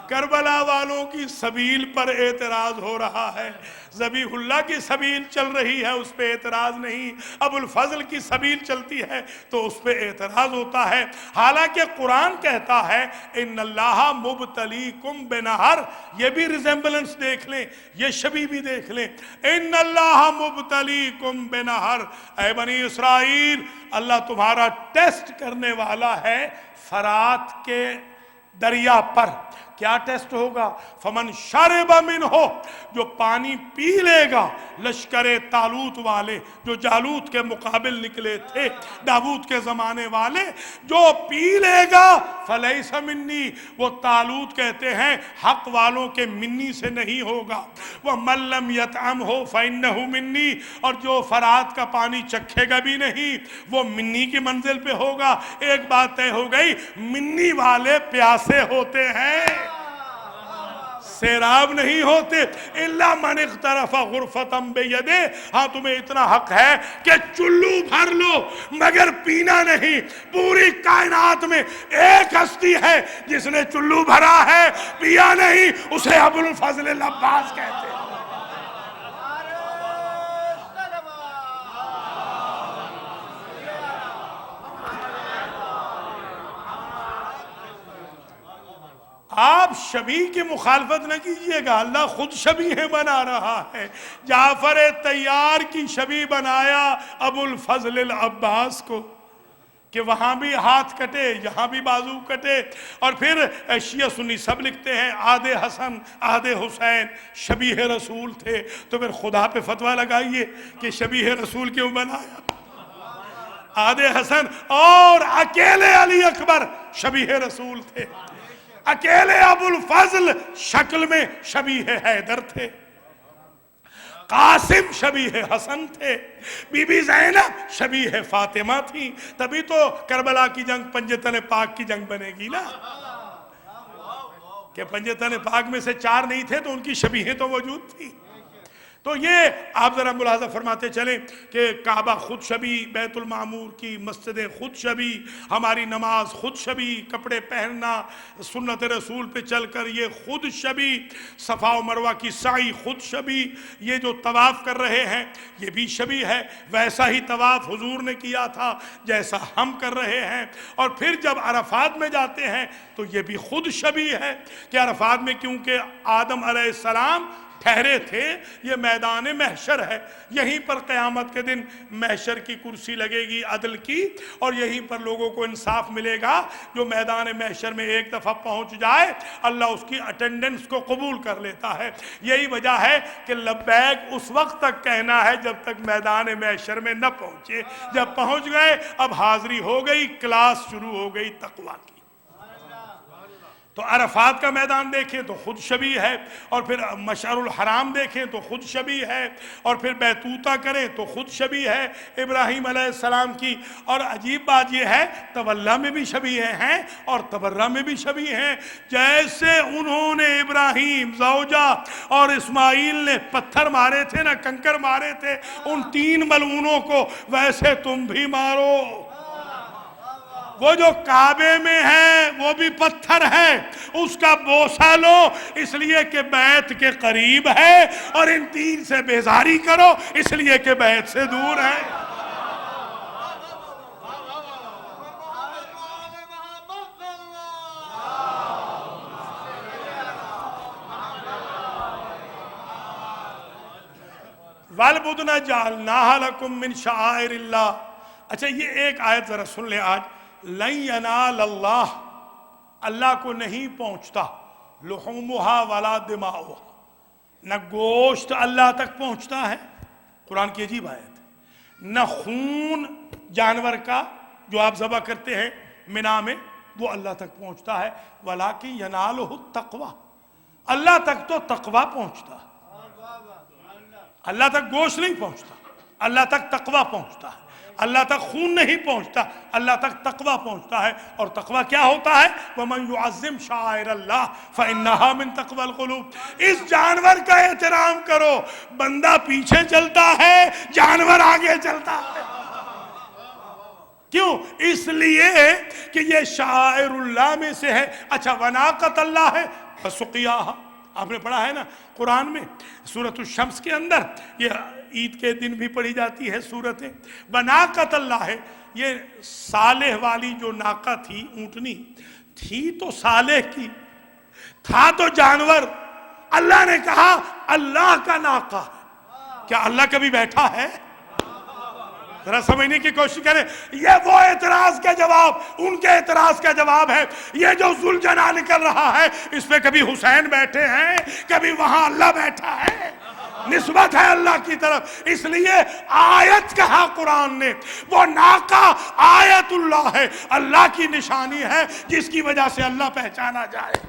کربلا والوں کی سبیل پر اعتراض ہو رہا ہے، ذبیح اللہ کی سبیل چل رہی ہے اس پہ اعتراض نہیں، ابو الفضل کی سبیل چلتی ہے تو اس پہ اعتراض ہوتا ہے۔ حالانکہ قرآن کہتا ہے ان اللہ مبتلیکم بنہر، یہ بھی ریزمبلنس دیکھ لیں، یہ شبیہ بھی دیکھ لیں، ان اللہ مبتلیکم بنہر، اے بنی اسرائیل اللہ تمہارا ٹیسٹ کرنے والا ہے فرات کے دریا پر۔ کیا ٹیسٹ ہوگا؟ فمن شرب منہ، جو پانی پی لے گا، لشکر طالوت والے جو جالوت کے مقابل نکلے تھے، داؤد کے زمانے والے، جو پی لے گا فلیس منی، وہ طالوت کہتے ہیں حق والوں کے منی سے نہیں ہوگا، ومن لم یطعمہ فإنہ منی، اور جو فرات کا پانی چکھے گا بھی نہیں وہ منی کی منزل پہ ہوگا۔ ایک بات طے ہو گئی، منی والے پیاسے ہوتے ہیں، سیراب نہیں ہوتے۔ الا من اغترف غرفۃ بیدہ، ہاں تمہیں اتنا حق ہے کہ چلو بھر لو مگر پینا نہیں۔ پوری کائنات میں ایک ہستی ہے جس نے چلو بھرا ہے پیا نہیں، اسے ابو الفضل العباس کہتے ہیں۔ آپ شبیہ کی مخالفت نہ کیجئے گا، اللہ خود شبیہ بنا رہا ہے۔ جعفر طیار کی شبیہ بنایا ابو الفضل العباس کو کہ وہاں بھی ہاتھ کٹے، یہاں بھی بازو کٹے، اور پھر شیعہ سنی سب لکھتے ہیں آدھے حسن آدھے حسین شبیہ رسول تھے، تو پھر خدا پہ فتویٰ لگائیے کہ شبیہ رسول کیوں بنایا؟ آدھے حسن اور اکیلے علی اکبر شبیہ رسول تھے، اکیلے ابو الفضل شکل میں شبیہ حیدر تھے، قاسم شبیہ حسن تھے، بی بی زینب شبیہ فاطمہ تھی، تبھی تو کربلا کی جنگ پنجتن پاک کی جنگ بنے گی نا، کہ پنجتن پاک میں سے 4 نہیں تھے تو ان کی شبیہیں تو موجود تھی۔ تو یہ آپ ذرا ملاحظہ فرماتے چلیں کہ کعبہ خود شبیہ، بیت المعمور کی مسجدیں خود شبیہ، ہماری نماز خود شبیہ، کپڑے پہننا سنت رسول پہ چل کر یہ خود شبیہ، صفا و مروہ کی سعی خود شبیہ، یہ جو طواف کر رہے ہیں یہ بھی شبیہ ہے، ویسا ہی طواف حضور نے کیا تھا جیسا ہم کر رہے ہیں۔ اور پھر جب عرفات میں جاتے ہیں تو یہ بھی خود شبیہ ہے کہ عرفات میں کیونکہ آدم علیہ السلام ٹھہرے تھے، یہ میدان محشر ہے، یہیں پر قیامت کے دن محشر کی کرسی لگے گی عدل کی، اور یہیں پر لوگوں کو انصاف ملے گا۔ جو میدان محشر میں ایک دفعہ پہنچ جائے اللہ اس کی اٹینڈنس کو قبول کر لیتا ہے۔ یہی وجہ ہے کہ لبیک اس وقت تک کہنا ہے جب تک میدان محشر میں نہ پہنچے، جب پہنچ گئے اب حاضری ہو گئی، کلاس شروع ہو گئی تقویٰ کی۔ تو عرفات کا میدان دیکھیں تو خود شبیہ ہے، اور پھر مشعر الحرام دیکھیں تو خود شبیہ ہے، اور پھر بیتوتہ کریں تو خود شبیہ ہے ابراہیم علیہ السلام کی۔ اور عجیب بات یہ ہے تولا میں بھی شبیہ ہیں اور تبرہ میں بھی شبیہ ہیں، جیسے انہوں نے ابراہیم زوجہ اور اسماعیل نے پتھر مارے تھے نا، کنکر مارے تھے ان 3 ملعونوں کو، ویسے تم بھی مارو۔ وہ جو کعبے میں ہے وہ بھی پتھر ہے، اس کا بوسہ لو اس لیے کہ بیت کے قریب ہے، اور ان 3 سے بیزاری کرو اس لیے کہ بیت سے دور ہے۔ وَالْبُدْنَ جَعَلْنَاهَا لَكُم مِّن شَعَائِرِ اللَّهِ۔ اچھا یہ ایک آیت ذرا سن لیں آج، لَن يَنَالَ اللَّهُ، اللہ کو نہیں پہنچتا، لُحُومُهَا وَلَا دِمَاؤُهَا، نہ گوشت اللہ تک پہنچتا ہے، قرآن کی عجیب آیت ہے، نہ خون جانور کا جو آپ ذبح کرتے ہیں منا میں وہ اللہ تک پہنچتا ہے، وَلَٰكِن يَنَالُهُ التَّقْوَىٰ، اللہ تک تو تقویٰ پہنچتا ہے، اللہ تک گوشت نہیں پہنچتا، اللہ تک تقویٰ پہنچتا ہے، اللہ تک خون نہیں پہنچتا، اللہ تک تقویٰ پہنچتا ہے۔ اور تقویٰ کیا ہوتا ہے؟ وَمَن يُعَظِّمْ شَعَائِرَ اللَّهِ فَإِنَّهَا مِن تَقْوَى الْقُلُوبِ، اس جانور کا احترام کرو، بندہ پیچھے چلتا ہے جانور آگے چلتا ہے، کیوں؟ اس لیے کہ یہ شعائر اللہ میں سے ہے۔ اچھا وناقۃ اللہ ہے فسقیاہا، آپ نے پڑھا ہے نا قرآن میں سورۃ الشمس کے اندر، یہ عید کے دن بھی پڑھی جاتی ہے سورتیں، وناقۃ اللہ ہے، یہ صالح والی جو ناقہ تھی، اونٹنی تھی تو صالح کی، تھا تو جانور، اللہ نے کہا اللہ کا ناقہ، کیا اللہ کبھی بیٹھا ہے؟ ذرا سمجھنے کی کوشش کریں، یہ وہ اعتراض کا جواب، ان کے اعتراض کا جواب ہے۔ یہ جو ذوالجنا نکل رہا ہے، اس پہ کبھی حسین بیٹھے ہیں، کبھی وہاں اللہ بیٹھا ہے، نسبت ہے اللہ کی طرف۔ اس لیے آیت کہا قرآن نے، وہ ناقہ آیت اللہ ہے، اللہ کی نشانی ہے جس کی وجہ سے اللہ پہچانا جائے۔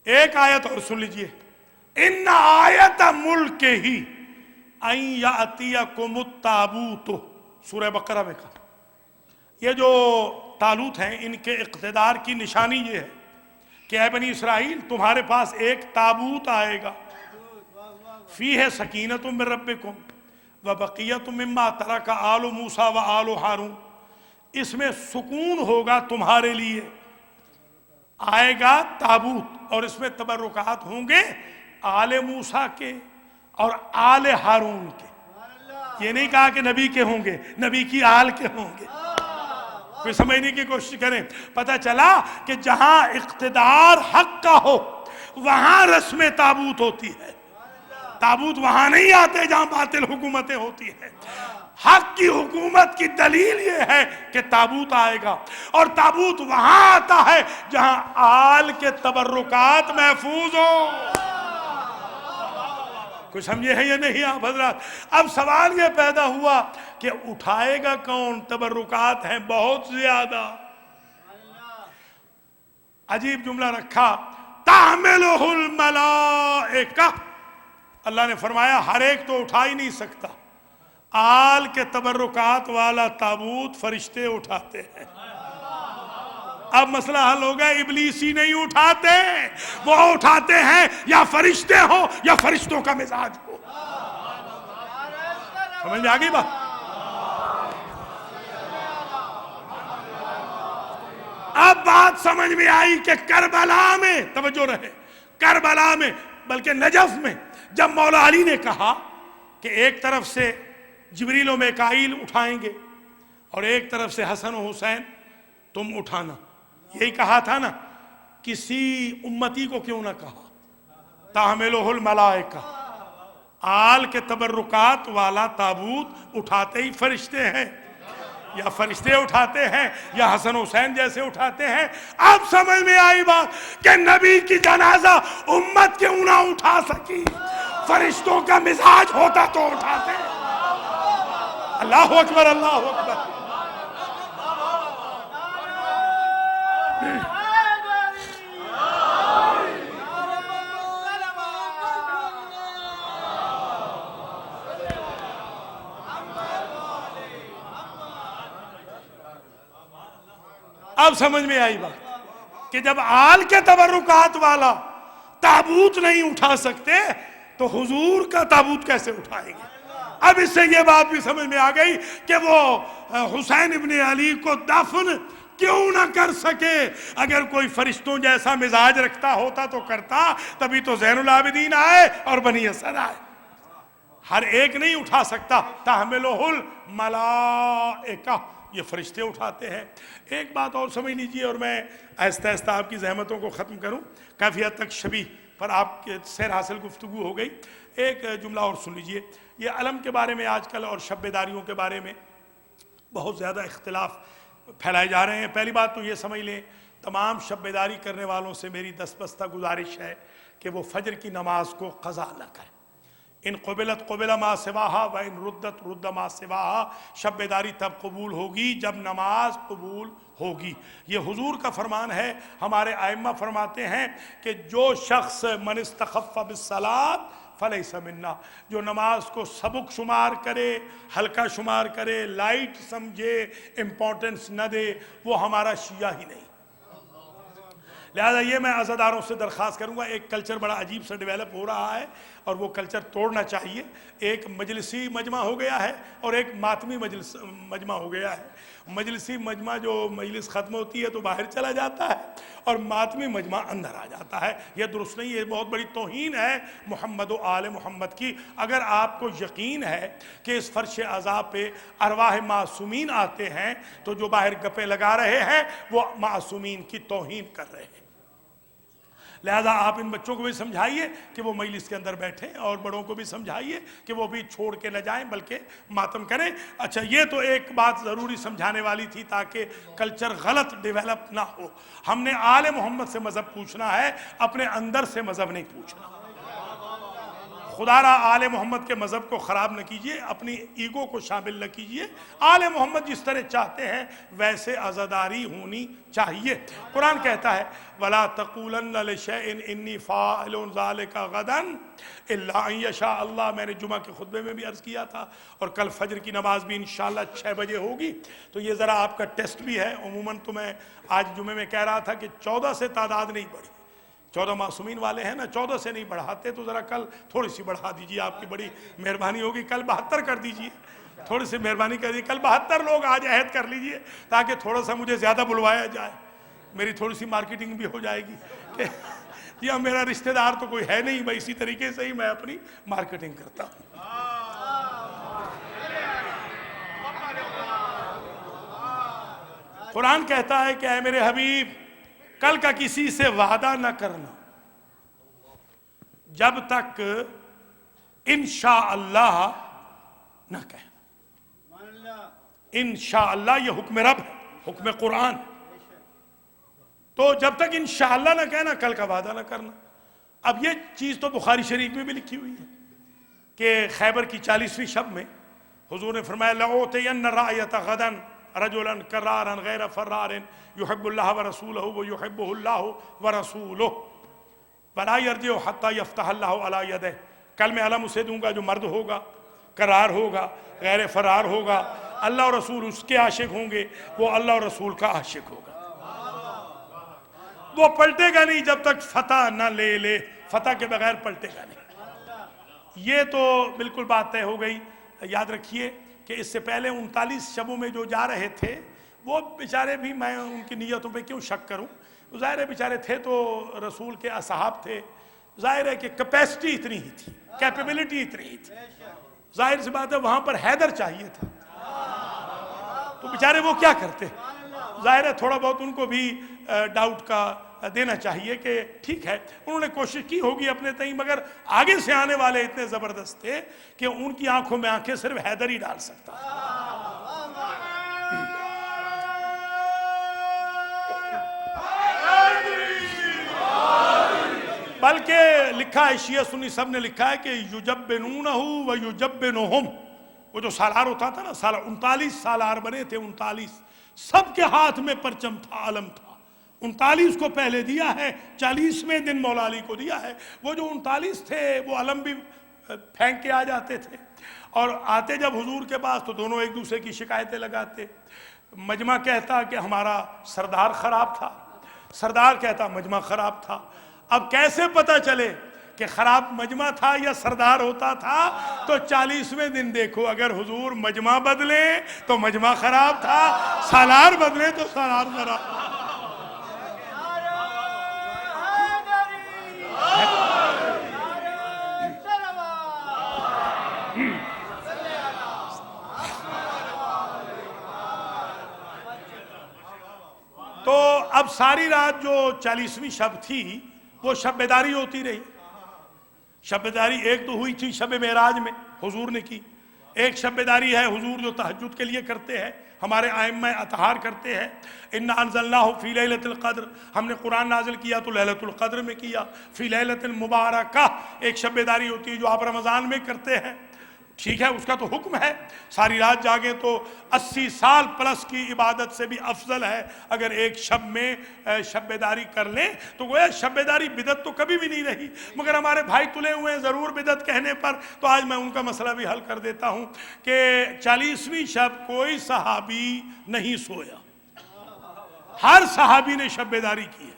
ایک آیت اور سن لیجئے، ان آیت ملک ہی ان یاتیکم التابوت، سورہ بقرہ میں کہا۔ یہ جو طالوت ہیں، ان کے اقتدار کی نشانی یہ ہے کہ اے بنی اسرائیل، تمہارے پاس ایک تابوت آئے گا، فیہ سکینۃ من ربکم وبقیۃ مما ترک آل موسیٰ و آل ہارون، اس میں سکون ہوگا تمہارے لیے۔ آئے گا تابوت اور اس میں تبرکات ہوں گے آل موسیٰ کے اور آل ہارون کے۔ یہ نہیں کہا کہ نبی کے ہوں گے، نبی کی آل کے ہوں گے۔ کوئی سمجھنے کی کوشش کریں، پتہ چلا کہ جہاں اقتدار حق کا ہو وہاں رسم تابوت ہوتی ہے۔ تابوت وہاں نہیں آتے جہاں باطل حکومتیں ہوتی ہیں۔ حق کی حکومت کی دلیل یہ ہے کہ تابوت آئے گا، اور تابوت وہاں آتا ہے جہاں آل کے تبرکات محفوظ ہوں۔ کچھ سمجھے ہیں یا نہیں آپ حضرات؟ اب سوال یہ پیدا ہوا کہ اٹھائے گا کون؟ تبرکات ہیں بہت زیادہ۔ عجیب جملہ رکھا، تحملہ الملائکہ، اللہ نے فرمایا ہر ایک تو اٹھا ہی نہیں سکتا، آل کے تبرکات والا تابوت فرشتے اٹھاتے ہیں۔ اب مسئلہ حل ہو گیا، ابلیسی نہیں اٹھاتے، وہ اٹھاتے ہیں یا فرشتے ہو یا فرشتوں کا مزاج ہو۔ سمجھ میں آگئی بات؟ اب بات سمجھ میں آئی کہ کربلا میں، توجہ رہے، کربلا میں بلکہ نجف میں جب مولا علی نے کہا کہ ایک طرف سے جبریل و میکائیل اٹھائیں گے اور ایک طرف سے حسن و حسین تم اٹھانا، یہی کہا تھا نا، کسی امتی کو کیوں نہ کہا تحملہ الملائکہ، آل کے تبرکات والا تابوت اٹھاتے ہی فرشتے ہیں، یا فرشتے اٹھاتے ہیں یا حسن حسین جیسے اٹھاتے ہیں۔ اب سمجھ میں آئی بات کہ نبی کی جنازہ امت کیوں نہ اٹھا سکی، فرشتوں کا مزاج ہوتا تو اٹھاتے۔ اللہ اکبر، اللہ اکبر۔ اب سمجھ میں آئی بات کہ جب آل کے تبرکات والا تابوت نہیں اٹھا سکتے تو حضور کا تابوت کیسے اٹھائیں گے؟ اب اس سے یہ بات بھی سمجھ میں آ گئی کہ وہ حسین ابن علی کو دفن کیوں نہ کر سکے۔ اگر کوئی فرشتوں جیسا مزاج رکھتا ہوتا تو کرتا، تبھی تو زین العابدین آئے اور بنی اسد آئے۔ ہر ایک نہیں اٹھا سکتا، تحملہ الملائکہ، یہ فرشتے اٹھاتے ہیں۔ ایک بات اور سمجھ لیجئے اور میں آہستہ آہستہ آپ کی زحمتوں کو ختم کروں، کافی حد تک شبیہ پر آپ کے سیر حاصل گفتگو ہو گئی۔ ایک جملہ اور سن لیجئے، یہ علم کے بارے میں آج کل اور شب بیداریوں کے بارے میں بہت زیادہ اختلاف پھیلائے جا رہے ہیں۔ پہلی بات تو یہ سمجھ لیں، تمام شب بیداری کرنے والوں سے میری دستبستہ گزارش ہے کہ وہ فجر کی نماز کو قضا نہ کریں۔ ان قبلت قبل ما سواہا و ان ردت رد ما سواہا، شب بیداری تب قبول ہوگی جب نماز قبول ہوگی۔ یہ حضور کا فرمان ہے۔ ہمارے ائمہ فرماتے ہیں کہ جو شخص من استخف بالصلاۃ فلیس منا، جو نماز کو سبک شمار کرے، ہلکا شمار کرے، لائٹ سمجھے، امپورٹنس نہ دے، وہ ہمارا شیعہ ہی نہیں۔ لہذا یہ میں عزاداروں سے درخواست کروں گا، ایک کلچر بڑا عجیب سا ڈیولپ ہو رہا ہے اور وہ کلچر توڑنا چاہیے۔ ایک مجلسی مجمع ہو گیا ہے اور ایک ماتمی مجمع ہو گیا ہے۔ مجلسی مجمع جو مجلس ختم ہوتی ہے تو باہر چلا جاتا ہے اور ماتمی مجمع اندر آ جاتا ہے، یہ درست نہیں، یہ بہت بڑی توہین ہے محمد و آل محمد کی۔ اگر آپ کو یقین ہے کہ اس فرش عذاب پہ ارواح معصومین آتے ہیں تو جو باہر گپے لگا رہے ہیں وہ معصومین کی توہین کر رہے ہیں۔ لہذا آپ ان بچوں کو بھی سمجھائیے کہ وہ مجلس کے اندر بیٹھیں، اور بڑوں کو بھی سمجھائیے کہ وہ بھی چھوڑ کے نہ جائیں بلکہ ماتم کریں۔ اچھا، یہ تو ایک بات ضروری سمجھانے والی تھی تاکہ کلچر غلط ڈیولپ نہ ہو۔ ہم نے آل محمد سے مذہب پوچھنا ہے، اپنے اندر سے مذہب نہیں پوچھنا۔ خدا را آل محمد کے مذہب کو خراب نہ کیجئے، اپنی ایگو کو شامل نہ کیجئے۔ آل محمد جس طرح چاہتے ہیں ویسے عزاداری ہونی چاہیے۔ قرآن کہتا ہے وَلَا تَقُولَنَّ لِشَيْءٍ إِنِّي فَاعِلٌ ذَلِكَ غَدًا إِلَّا أَن يَشَاءَ اللَّهُ۔ میں نے جمعہ کے خطبے میں بھی عرض کیا تھا، اور کل فجر کی نماز بھی انشاءاللہ 6 بجے ہوگی، تو یہ ذرا آپ کا ٹیسٹ بھی ہے۔ عموماً تو میں آج جمعے میں کہہ رہا تھا کہ 14 سے تعداد نہیں بڑھی، 14 معصومین والے ہیں نا، 14 سے نہیں بڑھاتے، تو ذرا کل تھوڑی سی بڑھا دیجیے، آپ کی بڑی مہربانی ہوگی۔ کل 72 کر دیجیے، تھوڑی سی مہربانی کر دیجیے، کل 72 لوگ آج عہد کر لیجیے تاکہ تھوڑا سا مجھے زیادہ بلوایا جائے، میری تھوڑی سی مارکیٹنگ بھی ہو جائے گی کہ یہ میرا رشتہ دار تو کوئی ہے نہیں، میں اسی طریقے سے ہی میں اپنی مارکیٹنگ کرتا ہوں۔ قرآن کہتا ہے کہ اے میرے حبیب، کل کا کسی سے وعدہ نہ کرنا جب تک انشاءاللہ نہ کہنا۔ انشاءاللہ یہ حکم رب ہے، حکم قرآن۔ تو جب تک انشاءاللہ نہ کہنا، کل کا وعدہ نہ کرنا۔ اب یہ چیز تو بخاری شریف میں بھی لکھی ہوئی ہے کہ خیبر کی 40ویں شب میں حضور نے فرمایا لَأُعْطِيَنَّ الرَّايَةَ غَدًا رَجُلًا كَرَّارًا غَيْرَ فَرَّارٍ يُحِبُّ اللَّهَ وَرَسُولَهُ وَيُحِبُّهُ اللَّهُ وَرَسُولُهُ وَلَا يَرْجِعُ حَتَّى يَفْتَحَ اللَّهُ عَلَى يَدَيْهِ۔ کل میں علم اسے دوں گا جو مرد ہوگا، کرار ہوگا، غیر فرار ہوگا، اللہ اور رسول اس کے عاشق ہوں گے، وہ اللہ اور رسول کا عاشق ہوگا، وہ پلٹے گا نہیں جب تک فتح نہ لے لے، فتح کے بغیر پلٹے گا نہیں۔ یہ تو بالکل بات طے ہو گئی۔ یاد رکھیے کہ اس سے پہلے 39 شبوں میں جو جا رہے تھے وہ بیچارے بھی، میں ان کی نیتوں پہ کیوں شک کروں، ظاہر ہے بیچارے تھے تو رسول کے اصحاب تھے، ظاہر ہے کہ کیپیسٹی اتنی ہی تھی، کیپیبلٹی اتنی ہی تھی، ظاہر سی بات ہے وہاں پر حیدر چاہیے تھا، تو بیچارے وہ کیا کرتے، ظاہر ہے تھوڑا بہت ان کو بھی ڈاؤٹ کا دینا چاہیے کہ ٹھیک ہے انہوں نے کوشش کی ہوگی اپنے تئیں، مگر آگے سے آنے والے اتنے زبردست تھے کہ ان کی آنکھوں میں آنکھیں صرف حیدر ہی ڈال سکتا۔ بلکہ لکھا ہے، شیعہ سنی سب نے لکھا ہے کہ یجبنونہ و یجبنہم، وہ جو سالار ہوتا تھا نا، 39 سالار بنے تھے، 39 سب کے ہاتھ میں پرچم تھا، علم تھا، 39 کو پہلے دیا ہے، 40ویں دن مولا علی کو دیا ہے۔ وہ جو 39 تھے وہ علم بھی پھینک کے آ جاتے تھے، اور آتے جب حضور کے پاس تو دونوں ایک دوسرے کی شکایتیں لگاتے۔ مجمع کہتا کہ ہمارا سردار خراب تھا، سردار کہتا مجمع خراب تھا۔ اب کیسے پتہ چلے کہ خراب مجمع تھا یا سردار ہوتا تھا؟ تو 40ویں دن دیکھو، اگر حضور مجمع بدلے تو مجمع خراب تھا، سالار بدلے تو سالار خراب تھا۔ تو اب ساری رات جو 40ویں شب تھی وہ شب بیداری ہوتی رہی۔ شب بیداری ایک تو ہوئی تھی شب معراج میں حضور نے کی، ایک شب بیداری ہے حضور جو تہجد کے لیے کرتے ہیں، ہمارے ائمہ اطہار کرتے ہیں، انا انزلناہ فی لیلۃ القدر، ہم نے قرآن نازل کیا تو لیلۃ القدر میں کیا، فی لیلۃ مبارکہ ایک شب بیداری ہوتی ہے جو آپ رمضان میں کرتے ہیں، ٹھیک ہے، اس کا تو حکم ہے، ساری رات جاگیں تو 80 سال پلس کی عبادت سے بھی افضل ہے اگر ایک شب میں شب بیداری کر لیں، تو گویا شب بیداری بدعت تو کبھی بھی نہیں رہی، مگر ہمارے بھائی تلے ہوئے ہیں ضرور بدعت کہنے پر، تو آج میں ان کا مسئلہ بھی حل کر دیتا ہوں کہ 40ویں شب کوئی صحابی نہیں سویا، ہر صحابی نے شب بیداری کی ہے،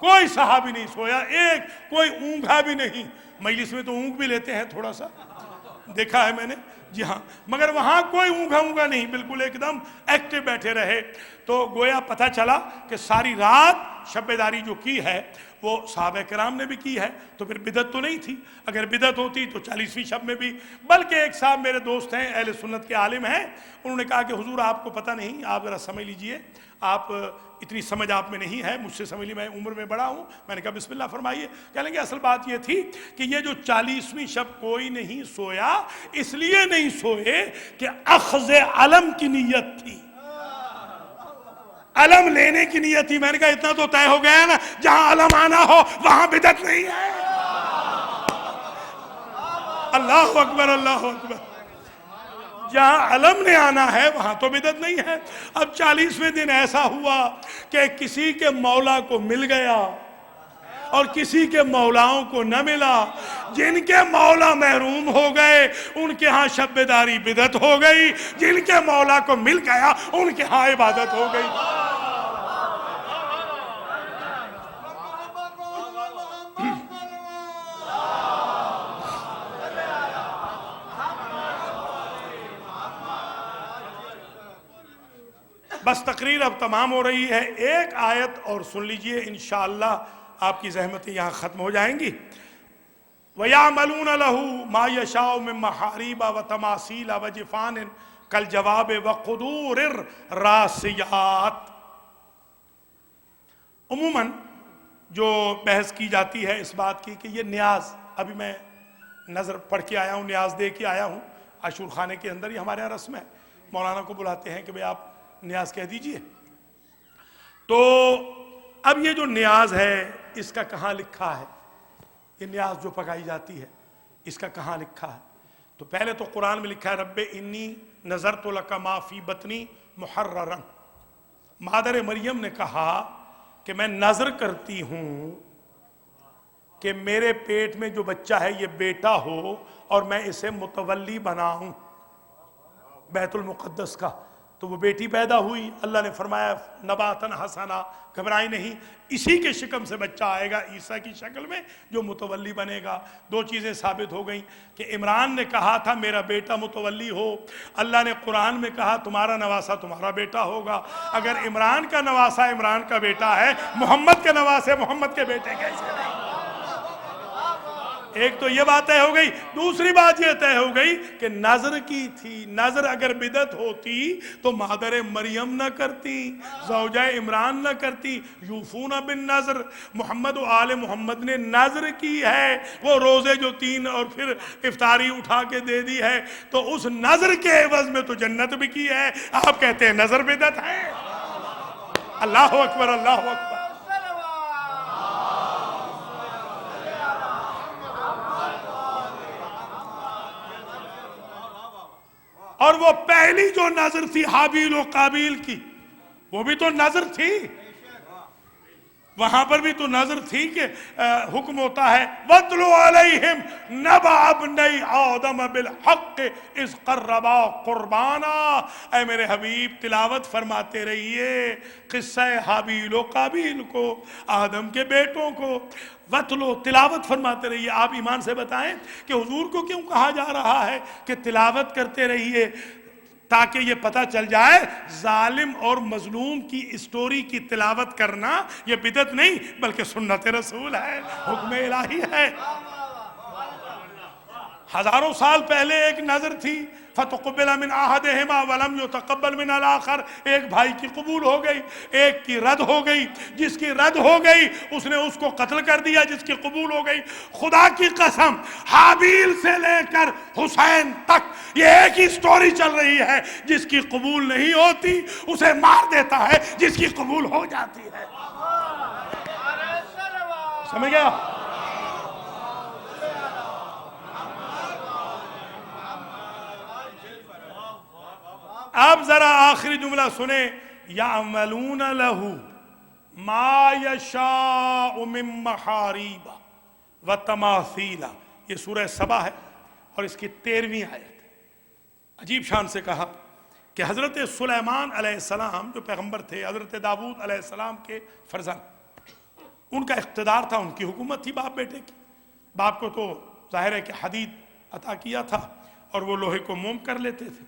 کوئی صحابی نہیں سویا، ایک کوئی اونگا بھی نہیں. مجلس میں تو اونگ بھی لیتے ہیں تھوڑا سا، دیکھا ہے میں نے، جی ہاں، مگر وہاں کوئی اونگا نہیں، بالکل ایک دم ایکٹیو بیٹھے رہے. تو گویا پتہ چلا کہ ساری رات شب بیداری جو کی ہے وہ صحابہ کرام نے بھی کی ہے، تو پھر بدعت تو نہیں تھی. اگر بدعت ہوتی تو 40ویں شب میں بھی. بلکہ ایک صاحب میرے دوست ہیں، اہل سنت کے عالم ہیں، انہوں نے کہا کہ حضور آپ کو پتہ نہیں، آپ ذرا سمجھ لیجئے، آپ اتنی سمجھ آپ میں نہیں ہے، مجھ سے سمجھ لی، میں عمر میں بڑا ہوں. میں نے کہا بسم اللہ فرمائیے. کہنے لگے اصل بات یہ تھی کہ یہ جو 40ویں شب کوئی نہیں سویا، اس لیے نہیں سوئے کہ اخذ علم کی نیت تھی، علم لینے کی نیت تھی. میں نے کہا اتنا تو طے ہو گیا نا، جہاں علم آنا ہو وہاں بدعت نہیں ہے. اللہ اکبر، اللہ اکبر. جہاں علم نے آنا ہے وہاں تو بدعت نہیں ہے. اب 40ویں دن ایسا ہوا کہ کسی کے مولا کو مل گیا اور کسی کے مولاؤں کو نہ ملا. جن کے مولا محروم ہو گئے ان کے ہاں شب بیداری بدعت ہو گئی، جن کے مولا کو مل گیا ان کے ہاں عبادت ہو گئی. بس تقریر اب تمام ہو رہی ہے، ایک آیت اور سن لیجئے، انشاءاللہ آپ کی زحمتیں یہاں ختم ہو جائیں گی. وَيَعْمَلُونَ لَهُ مَا يَشَاءُ مِن مَحَارِيبَ وَتَمَاثِيلَ وَجِفَانٍ كَالْجَوَابِ وَقُدُورِ الرَّاسِيَاتِ. عموماً جو بحث کی جاتی ہے اس بات کی کہ یہ نیاز، ابھی میں نظر پڑھ کے آیا ہوں، نیاز دے کے آیا ہوں عاشور خانے کے اندر، یہ ہمارے یہاں رسم ہے، مولانا کو بلاتے ہیں کہ بھئی آپ نیاز کہہ دیجئے. تو اب یہ جو نیاز ہے اس کا کہاں لکھا ہے؟ یہ نیاز جو پکائی جاتی ہے اس کا کہاں لکھا ہے؟ تو پہلے تو قرآن میں لکھا ہے رب انی نظرت لک ما فی بطنی محررا. مادر مریم نے کہا کہ میں نظر کرتی ہوں کہ میرے پیٹ میں جو بچہ ہے یہ بیٹا ہو اور میں اسے متولی بناؤں بیت المقدس کا. تو وہ بیٹی پیدا ہوئی، اللہ نے فرمایا نباتن حسنا، گھبرائی نہیں، اسی کے شکم سے بچہ آئے گا عیسیٰ کی شکل میں جو متولی بنے گا. دو چیزیں ثابت ہو گئیں کہ عمران نے کہا تھا میرا بیٹا متولی ہو، اللہ نے قرآن میں کہا تمہارا نواسا تمہارا بیٹا ہوگا. اگر عمران کا نواسا عمران کا بیٹا ہے، محمد کے نواسے محمد کے بیٹے کیسے نہیں؟ ایک تو یہ بات طے ہو گئی. دوسری بات یہ طے ہو گئی کہ نظر کی تھی. نظر اگر بدعت ہوتی تو مادر مریم نہ کرتی، زوجہ عمران نہ کرتی. یوفون بالنظر، محمد و آل محمد نے نظر کی ہے، وہ روزے جو 3 اور پھر افطاری اٹھا کے دے دی ہے، تو اس نظر کے عوض میں تو جنت بھی کی ہے. آپ کہتے ہیں نظر بدعت ہے؟ اللہ اکبر، اللہ اکبر. اور وہ پہلی جو نظر تھی حابیل و قابیل کی، وہ بھی تو نظر تھی، وہاں پر بھی تو نظر تھی کہ حکم ہوتا ہے وَاتْلُ عَلَيْهِمْ نَبَأَ ابْنَيْ آدَمَ بِالْحَقِّ اِذْ قَرَّبَا قُرْبَانًا. اے میرے حبیب تلاوت فرماتے رہیے قصہ حابیل و قابیل کو، آدم کے بیٹوں کو. وَاتْلُ، تلاوت فرماتے رہیے. آپ ایمان سے بتائیں کہ حضور کو کیوں کہا جا رہا ہے کہ تلاوت کرتے رہیے؟ تاکہ یہ پتہ چل جائے ظالم اور مظلوم کی اسٹوری کی تلاوت کرنا یہ بدعت نہیں بلکہ سنت رسول ہے، حکم الہی ہے. ہزاروں سال پہلے ایک نظر تھی فَتُقُبِّلَ مِنْ أَحَدِهِمَا وَلَمْ يُتَقَبَّلْ مِنَ الْآخَرِ. ایک بھائی کی قبول ہو گئی، ایک کی رد ہو گئی. جس کی رد ہو گئی اس نے اس کو قتل کر دیا، جس کی قبول ہو گئی. خدا کی قسم حابیل سے لے کر حسین تک یہ ایک ہی سٹوری چل رہی ہے. جس کی قبول نہیں ہوتی اسے مار دیتا ہے، جس کی قبول ہو جاتی ہے. سمجھ گیا؟ اب ذرا آخری جملہ سنیں یعملون لہ ما یشاء من محاریب وتماثیل. یہ سورہ سبا ہے اور اس کی 13ویں آیت. عجیب شان سے کہا کہ حضرت سلیمان علیہ السلام جو پیغمبر تھے، حضرت داؤد علیہ السلام کے فرزند، ان کا اقتدار تھا، ان کی حکومت تھی باپ بیٹے کی. باپ کو تو ظاہر ہے کہ حدید عطا کیا تھا اور وہ لوہے کو موم کر لیتے تھے،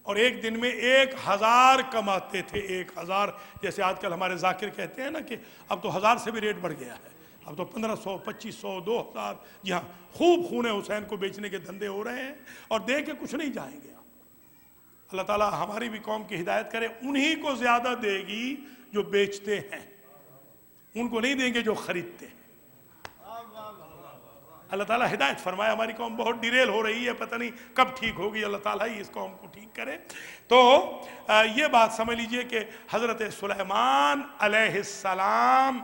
اور ایک دن میں 1000 کماتے تھے. 1000 جیسے آج کل ہمارے ذاکر کہتے ہیں نا کہ اب تو 1000 سے بھی ریٹ بڑھ گیا ہے، اب تو 1500 2500 2000. جی ہاں، خوب خون حسین کو بیچنے کے دھندے ہو رہے ہیں اور دے کے کچھ نہیں جائیں گے. اللہ تعالیٰ ہماری بھی قوم کی ہدایت کرے. انہی کو زیادہ دے گی جو بیچتے ہیں، ان کو نہیں دیں گے جو خریدتے ہیں. اللہ تعالیٰ ہدایت فرمائے. ہماری قوم بہت ڈیریل ہو رہی ہے، پتہ نہیں کب ٹھیک ہوگی. اللہ تعالیٰ ہی اس قوم کو ٹھیک کرے. تو یہ بات سمجھ لیجئے کہ حضرت سلیمان علیہ السلام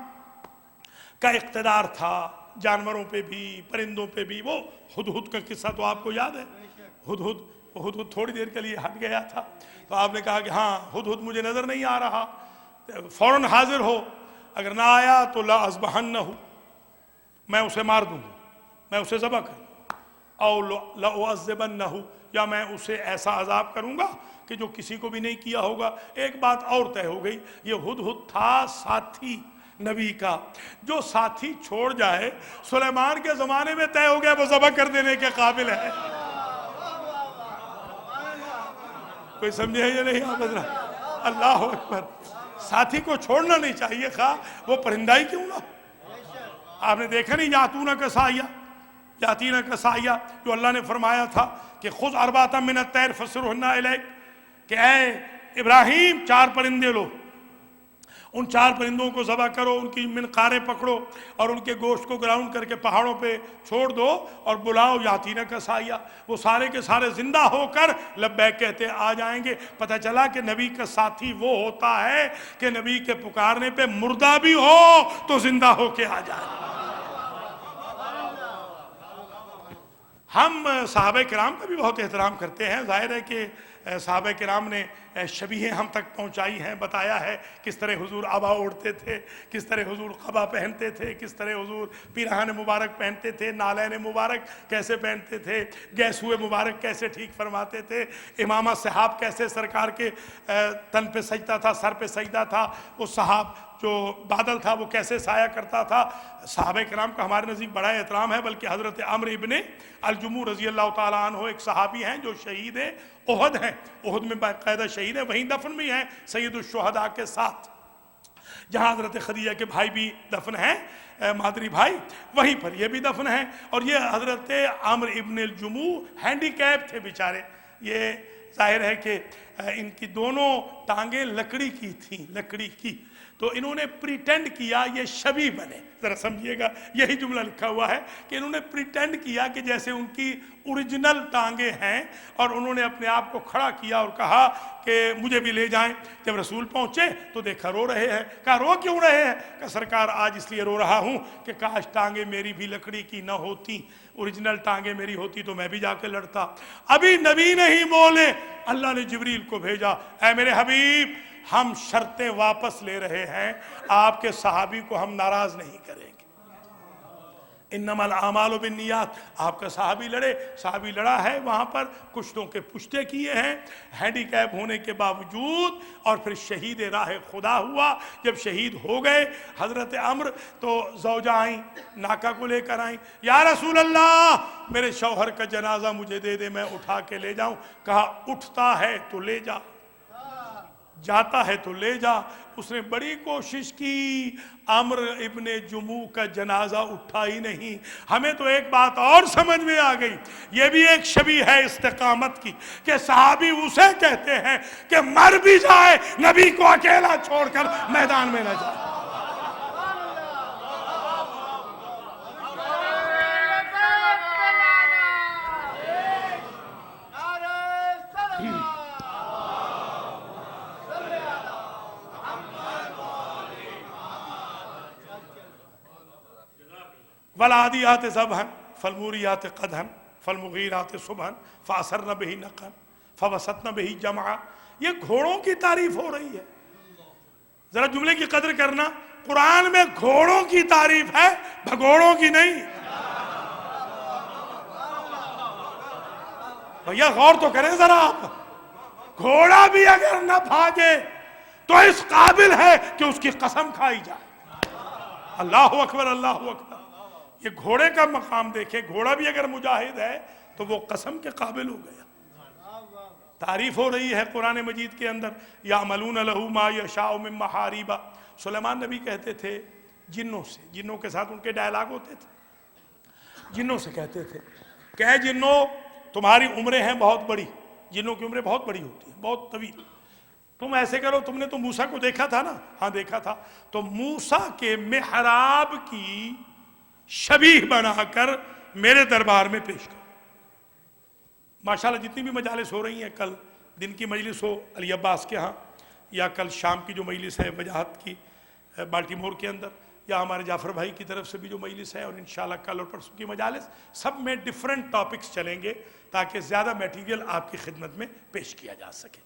کا اقتدار تھا جانوروں پہ بھی، پرندوں پہ بھی. وہ ہدہد کا قصہ تو آپ کو یاد ہے. ہدہد تھوڑی دیر کے لیے ہٹ گیا تھا تو آپ نے کہا کہ ہاں ہدہد مجھے نظر نہیں آ رہا، فوراً حاضر ہو، اگر نہ آیا تو لا اذبحنہ، میں اسے مار دوں گا، میں اسے ذبح کروں. او لأعذبنہ، یا میں اسے ایسا عذاب کروں گا کہ جو کسی کو بھی نہیں کیا ہوگا. ایک بات اور طے ہو گئی، یہ ہدہد تھا ساتھی نبی کا. جو ساتھی چھوڑ جائے، سلیمان کے زمانے میں طے ہو گیا وہ ذبح کر دینے کے قابل ہے. کوئی سمجھے یا نہیں آپ حضرات؟ اللہ اکبر. ساتھی کو چھوڑنا نہیں چاہیے، خواہ وہ پرندہ ہی کیوں نہ. آپ نے دیکھا نہیں یاتونہ کا سایہ، یاتینہ کا سایہ جو اللہ نے فرمایا تھا کہ خذ اربعۃ من الطیر فصرہن الیک، کہ اے ابراہیم 4 پرندے لو، ان 4 پرندوں کو ذبح کرو، ان کی منقاریں پکڑو اور ان کے گوشت کو گراؤنڈ کر کے پہاڑوں پہ چھوڑ دو اور بلاؤ یاتینہ کا سایہ. وہ سارے کے سارے زندہ ہو کر لبیک کہتے آ جائیں گے. پتہ چلا کہ نبی کا ساتھی وہ ہوتا ہے کہ نبی کے پکارنے پہ مردہ بھی ہو تو زندہ ہو کے آ جائے. ہم صحابہ کرام کا بھی بہت احترام کرتے ہیں. ظاہر ہے کہ صحابہ کرام نے شبیہیں ہم تک پہنچائی ہیں، بتایا ہے کس طرح حضور عبا اوڑھتے تھے، کس طرح حضور قبا پہنتے تھے، کس طرح حضور پیراہن مبارک پہنتے تھے، نالین مبارک کیسے پہنتے تھے، گیسوئے مبارک کیسے ٹھیک فرماتے تھے، امامہ صحاب کیسے سرکار کے تن پہ سجدہ تھا، سر پہ سجدہ تھا، وہ صحاب جو بادل تھا وہ کیسے سایہ کرتا تھا. صحابہ کرام کا ہمارے نزدیک بڑا احترام ہے. بلکہ حضرت عمرو ابن الجموح رضی اللہ تعالیٰ عنہ ایک صحابی ہیں جو شہید احد ہیں، احد میں باقاعدہ شہید ہیں، وہیں دفن بھی ہیں سید الشہداء کے ساتھ، جہاں حضرت خدیجہ کے بھائی بھی دفن ہیں، مادری بھائی، وہیں پر یہ بھی دفن ہیں. اور یہ حضرت عمرو ابن الجموح ہینڈی کیپ تھے بیچارے. یہ ظاہر ہے کہ ان کی دونوں ٹانگیں لکڑی کی تھیں، لکڑی کی. تو انہوں نے پریٹینڈ کیا یہ شبیہ بنے. ذرا سمجھیے گا، یہی جملہ لکھا ہوا ہے کہ انہوں نے پریٹینڈ کیا کہ جیسے ان کی اوریجنل ٹانگیں ہیں، اور انہوں نے اپنے آپ کو کھڑا کیا اور کہا کہ مجھے بھی لے جائیں. جب رسول پہنچے تو دیکھا رو رہے ہیں. کہا رو کیوں رہے ہیں؟ کہ سرکار آج اس لیے رو رہا ہوں کہ کاش ٹانگیں میری بھی لکڑی کی نہ ہوتی، اوریجنل ٹانگیں میری ہوتی تو میں بھی جا کے لڑتا. ابھی نبی نہیں بولے، اللہ نے جبریل کو بھیجا، اے میرے حبیب ہم شرطیں واپس لے رہے ہیں، آپ کے صحابی کو ہم ناراض نہیں کریں گے. انما الاعمال بالنیات. آپ کا صحابی لڑے، صحابی لڑا ہے، وہاں پر کشتوں کے پشتے کیے ہیں ہینڈی کیپ ہونے کے باوجود، اور پھر شہید راہ خدا ہوا. جب شہید ہو گئے حضرت عمرو تو زوجہ آئیں، ناکہ کو لے کر آئیں، یا رسول اللہ میرے شوہر کا جنازہ مجھے دے دے، میں اٹھا کے لے جاؤں. کہا اٹھتا ہے تو لے جا، جاتا ہے تو لے جا. اس نے بڑی کوشش کی، عمرو ابن جموح کا جنازہ اٹھا ہی نہیں. ہمیں تو ایک بات اور سمجھ میں آ گئی، یہ بھی ایک شبیہ ہے استقامت کی، کہ صحابی اسے کہتے ہیں کہ مر بھی جائے نبی کو اکیلا چھوڑ کر میدان میں نہ جائے. والعادیات ضبحا فالموریات قدحا فالمغیرات صبحا فاثرن بہ نقعا فوسطن بہ جمعا. یہ گھوڑوں کی تعریف ہو رہی ہے. ذرا جملے کی قدر کرنا، قرآن میں گھوڑوں کی تعریف ہے، بھگوڑوں کی نہیں. بھیا غور تو کریں ذرا آپ. گھوڑا بھی اگر نہ بھاگے تو اس قابل ہے کہ اس کی قسم کھائی جائے. اللہ اکبر اللہ اکبر. یہ گھوڑے کا مقام دیکھیں، گھوڑا بھی اگر مجاہد ہے تو وہ قسم کے قابل ہو گیا. تعریف ہو رہی ہے قرآن مجید کے اندر، یعملون لہ ما یشاء من محارب. سلیمان نبی کہتے تھے جنوں سے، جنوں کے ساتھ ان کے ڈائلاگ ہوتے تھے، جنوں سے کہتے تھے کہ اے جنوں تمہاری عمریں ہیں بہت بڑی، جنوں کی عمریں بہت بڑی ہوتی ہیں، بہت طویل. تم ایسے کرو، تم نے تو موسیٰ کو دیکھا تھا نا؟ ہاں دیکھا تھا. تو موسیٰ کے محراب کی شبیہ بنا کر میرے دربار میں پیش کرو. ماشاءاللہ جتنی بھی مجالس ہو رہی ہیں، کل دن کی مجلس ہو علی عباس کے ہاں، یا کل شام کی جو مجلس ہے وجاہت کی بالٹیمور کے اندر، یا ہمارے جعفر بھائی کی طرف سے بھی جو مجلس ہے، اور انشاءاللہ کل اور پرسوں کی مجالس، سب میں ڈیفرنٹ ٹاپکس چلیں گے تاکہ زیادہ میٹیریل آپ کی خدمت میں پیش کیا جا سکے.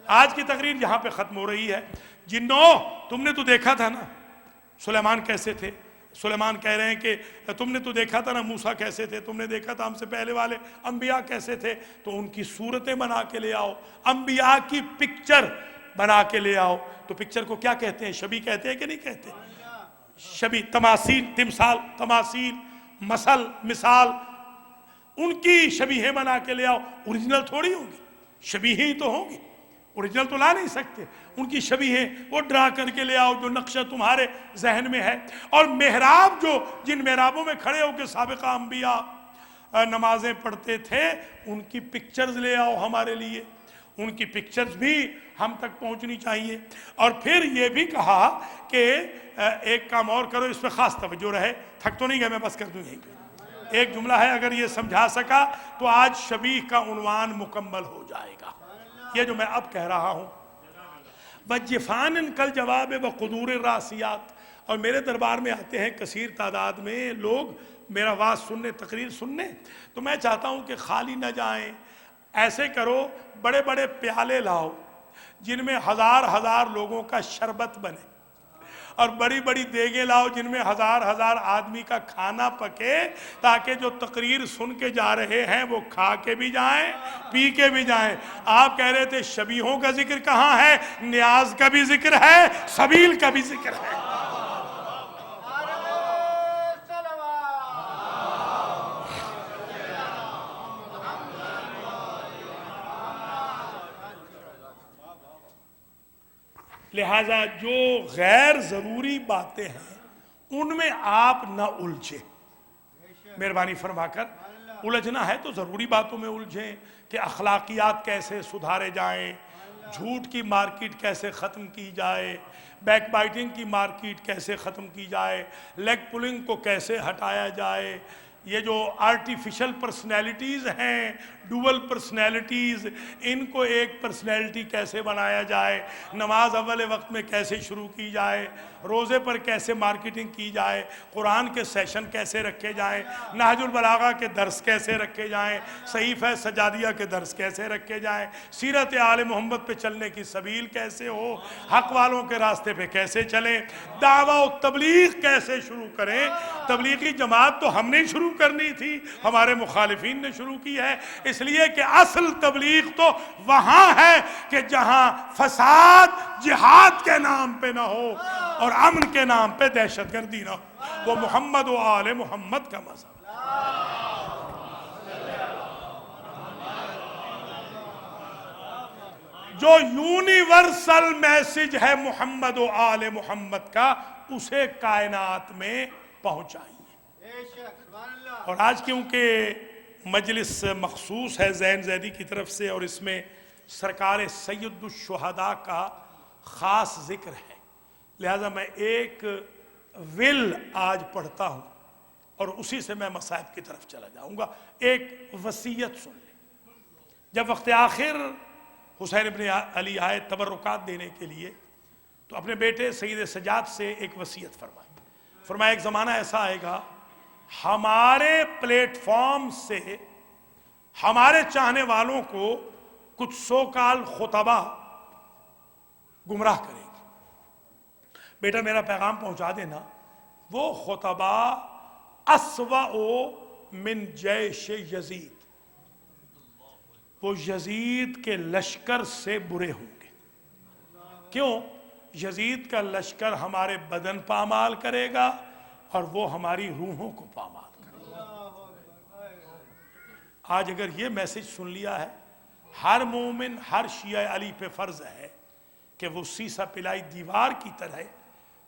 آج کی تقریر یہاں پہ ختم ہو رہی ہے. جنوں تم نے تو دیکھا تھا نا سلیمان کیسے تھے. سلیمان کہہ رہے ہیں کہ تم نے تو دیکھا تھا نا موسیٰ کیسے تھے، تم نے دیکھا تھا ہم سے پہلے والے انبیاء کیسے تھے، تو ان کی صورتیں بنا کے لے آؤ، انبیاء کی پکچر بنا کے لے آؤ. تو پکچر کو کیا کہتے ہیں؟ شبیہ کہتے ہیں کہ نہیں کہتے؟ شبیہ، تماثیل، تمثال، تماثیل، مثل، مثال، ان کی شبیہیں بنا کے لے آؤ. اوریجنل تھوڑی ہوں گی، شبیہیں ہی تو ہوں گی، اوریجنل تو لا نہیں سکتے. ان کی شبیہیں وہ ڈرا کر کے لے آؤ جو نقشہ تمہارے ذہن میں ہے. اور محراب، جو جن محرابوں میں کھڑے ہو کے سابقہ انبیاء نمازیں پڑھتے تھے، ان کی پکچرز لے آؤ ہمارے لیے. ان کی پکچرز بھی ہم تک پہنچنی چاہیے. اور پھر یہ بھی کہا کہ ایک کام اور کرو، اس پہ خاص توجہ رہے. تھک تو نہیں گئے؟ میں بس کر دوں یہیں پہ. ایک جملہ ہے، اگر یہ سمجھا سکا تو آج شبیہ کا عنوان مکمل ہو جائے گا. یہ جو میں اب کہہ رہا ہوں، وَجِفَانٍ كَالْجَوَابِ وَقُدُورِ الرَّاسِيَاتِ. اور میرے دربار میں آتے ہیں کثیر تعداد میں لوگ میرا واعظ سننے، تقریر سننے. تو میں چاہتا ہوں کہ خالی نہ جائیں. ایسے کرو، بڑے بڑے پیالے لاؤ جن میں ہزار ہزار لوگوں کا شربت بنے، اور بڑی بڑی دیگیں لاؤ جن میں ہزار ہزار آدمی کا کھانا پکے، تاکہ جو تقریر سن کے جا رہے ہیں وہ کھا کے بھی جائیں، پی کے بھی جائیں. آپ کہہ رہے تھے شبیہوں کا ذکر کہاں ہے؟ نیاز کا بھی ذکر ہے، سبیل کا بھی ذکر ہے. لہٰذا جو غیر ضروری باتیں ہیں ان میں آپ نہ الجھیں. مہربانی فرما کر، الجھنا ہے تو ضروری باتوں میں الجھیں کہ اخلاقیات کیسے سدھارے جائیں، جھوٹ کی مارکیٹ کیسے ختم کی جائے، بیک بائٹنگ کی مارکیٹ کیسے ختم کی جائے، لیگ پولنگ کو کیسے ہٹایا جائے. یہ جو آرٹیفیشل پرسنالٹیز ہیں، ڈوول پرسنالٹیز، ان کو ایک پرسنالٹی کیسے بنایا جائے، نماز اول وقت میں کیسے شروع کی جائے، روزے پر کیسے مارکیٹنگ کی جائے، قرآن کے سیشن کیسے رکھے جائیں، نہج البلاغہ کے درس کیسے رکھے جائیں، صحیفہ سجادیہ کے درس کیسے رکھے جائیں، سیرت آل محمد پہ چلنے کی سبیل کیسے ہو، حق والوں کے راستے پہ کیسے چلیں، دعویٰ و تبلیغ کیسے شروع کریں. تبلیغی جماعت تو ہم نے شروع کرنی تھی، ہمارے مخالفین نے شروع کی ہے. اس لیے کہ اصل تبلیغ تو وہاں ہے کہ جہاں فساد جہاد کے نام پہ نہ ہو اور امن کے نام پہ دہشت گردی نہ ہو. وہ محمد و آل محمد کا مذہب. جو یونیورسل میسج ہے محمد و آل محمد کا، اسے کائنات میں پہنچائیے. اور آج کیونکہ مجلس مخصوص ہے زین زیدی کی طرف سے، اور اس میں سرکار سید الشہداء کا خاص ذکر ہے، لہذا میں ایک ول آج پڑھتا ہوں اور اسی سے میں مصائب کی طرف چلا جاؤں گا. ایک وصیت سن لیں. جب وقت آخر حسین ابن علی آئے تبرکات دینے کے لیے، تو اپنے بیٹے سید سجاد سے ایک وصیت فرمایا. ایک زمانہ ایسا آئے گا ہمارے پلیٹ فارم سے ہمارے چاہنے والوں کو کچھ سو کال خطبہ گمراہ کریں گے. بیٹا میرا پیغام پہنچا دینا، وہ خطبہ اسوأ من جیش یزید، وہ یزید کے لشکر سے برے ہوں گے. کیوں؟ یزید کا لشکر ہمارے بدن پامال کرے گا، اور وہ ہماری روحوں کو پامال کرے۔ آج اگر یہ میسج سن لیا ہے، ہر مومن، ہر شیعہ علی پہ فرض ہے کہ وہ سیسا پلائی دیوار کی طرح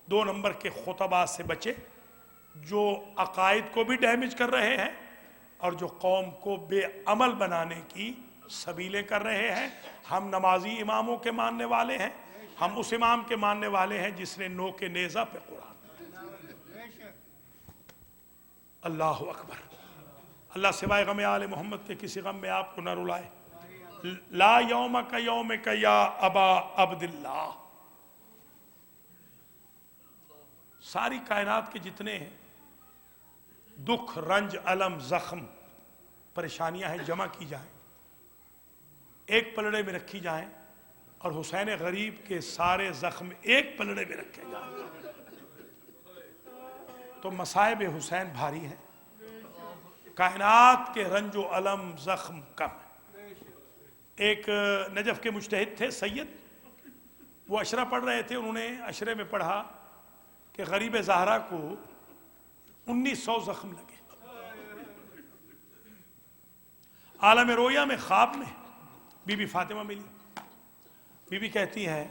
2 نمبر کے خطبہ سے بچے، جو عقائد کو بھی ڈیمیج کر رہے ہیں اور جو قوم کو بے عمل بنانے کی سبیلیں کر رہے ہیں۔ ہم نمازی اماموں کے ماننے والے ہیں، ہم اس امام کے ماننے والے ہیں جس نے نو کے نیزہ پہ قرآن۔ اللہ اکبر۔ اللہ سوائے غم آل محمد کے کسی غم میں آپ کو نہ رلائے۔ لا یوم کا یوم کا یا ابا عبداللہ۔ ساری کائنات کے جتنے ہیں دکھ، رنج، علم، زخم، پریشانیاں ہیں، جمع کی جائیں، ایک پلڑے میں رکھی جائیں، اور حسین غریب کے سارے زخم ایک پلڑے میں رکھے جائیں تو مصائب حسین بھاری ہیں، کائنات کے رنج و علم، زخم کم ہیں۔ ایک نجف کے مجتہد تھے سید، وہ عشرہ پڑھ رہے تھے، انہوں نے عشرے میں پڑھا کہ غریب زہرا کو 1900 زخم لگے۔ عالم رویا میں خواب میں بی بی فاطمہ ملی، بی بی کہتی ہے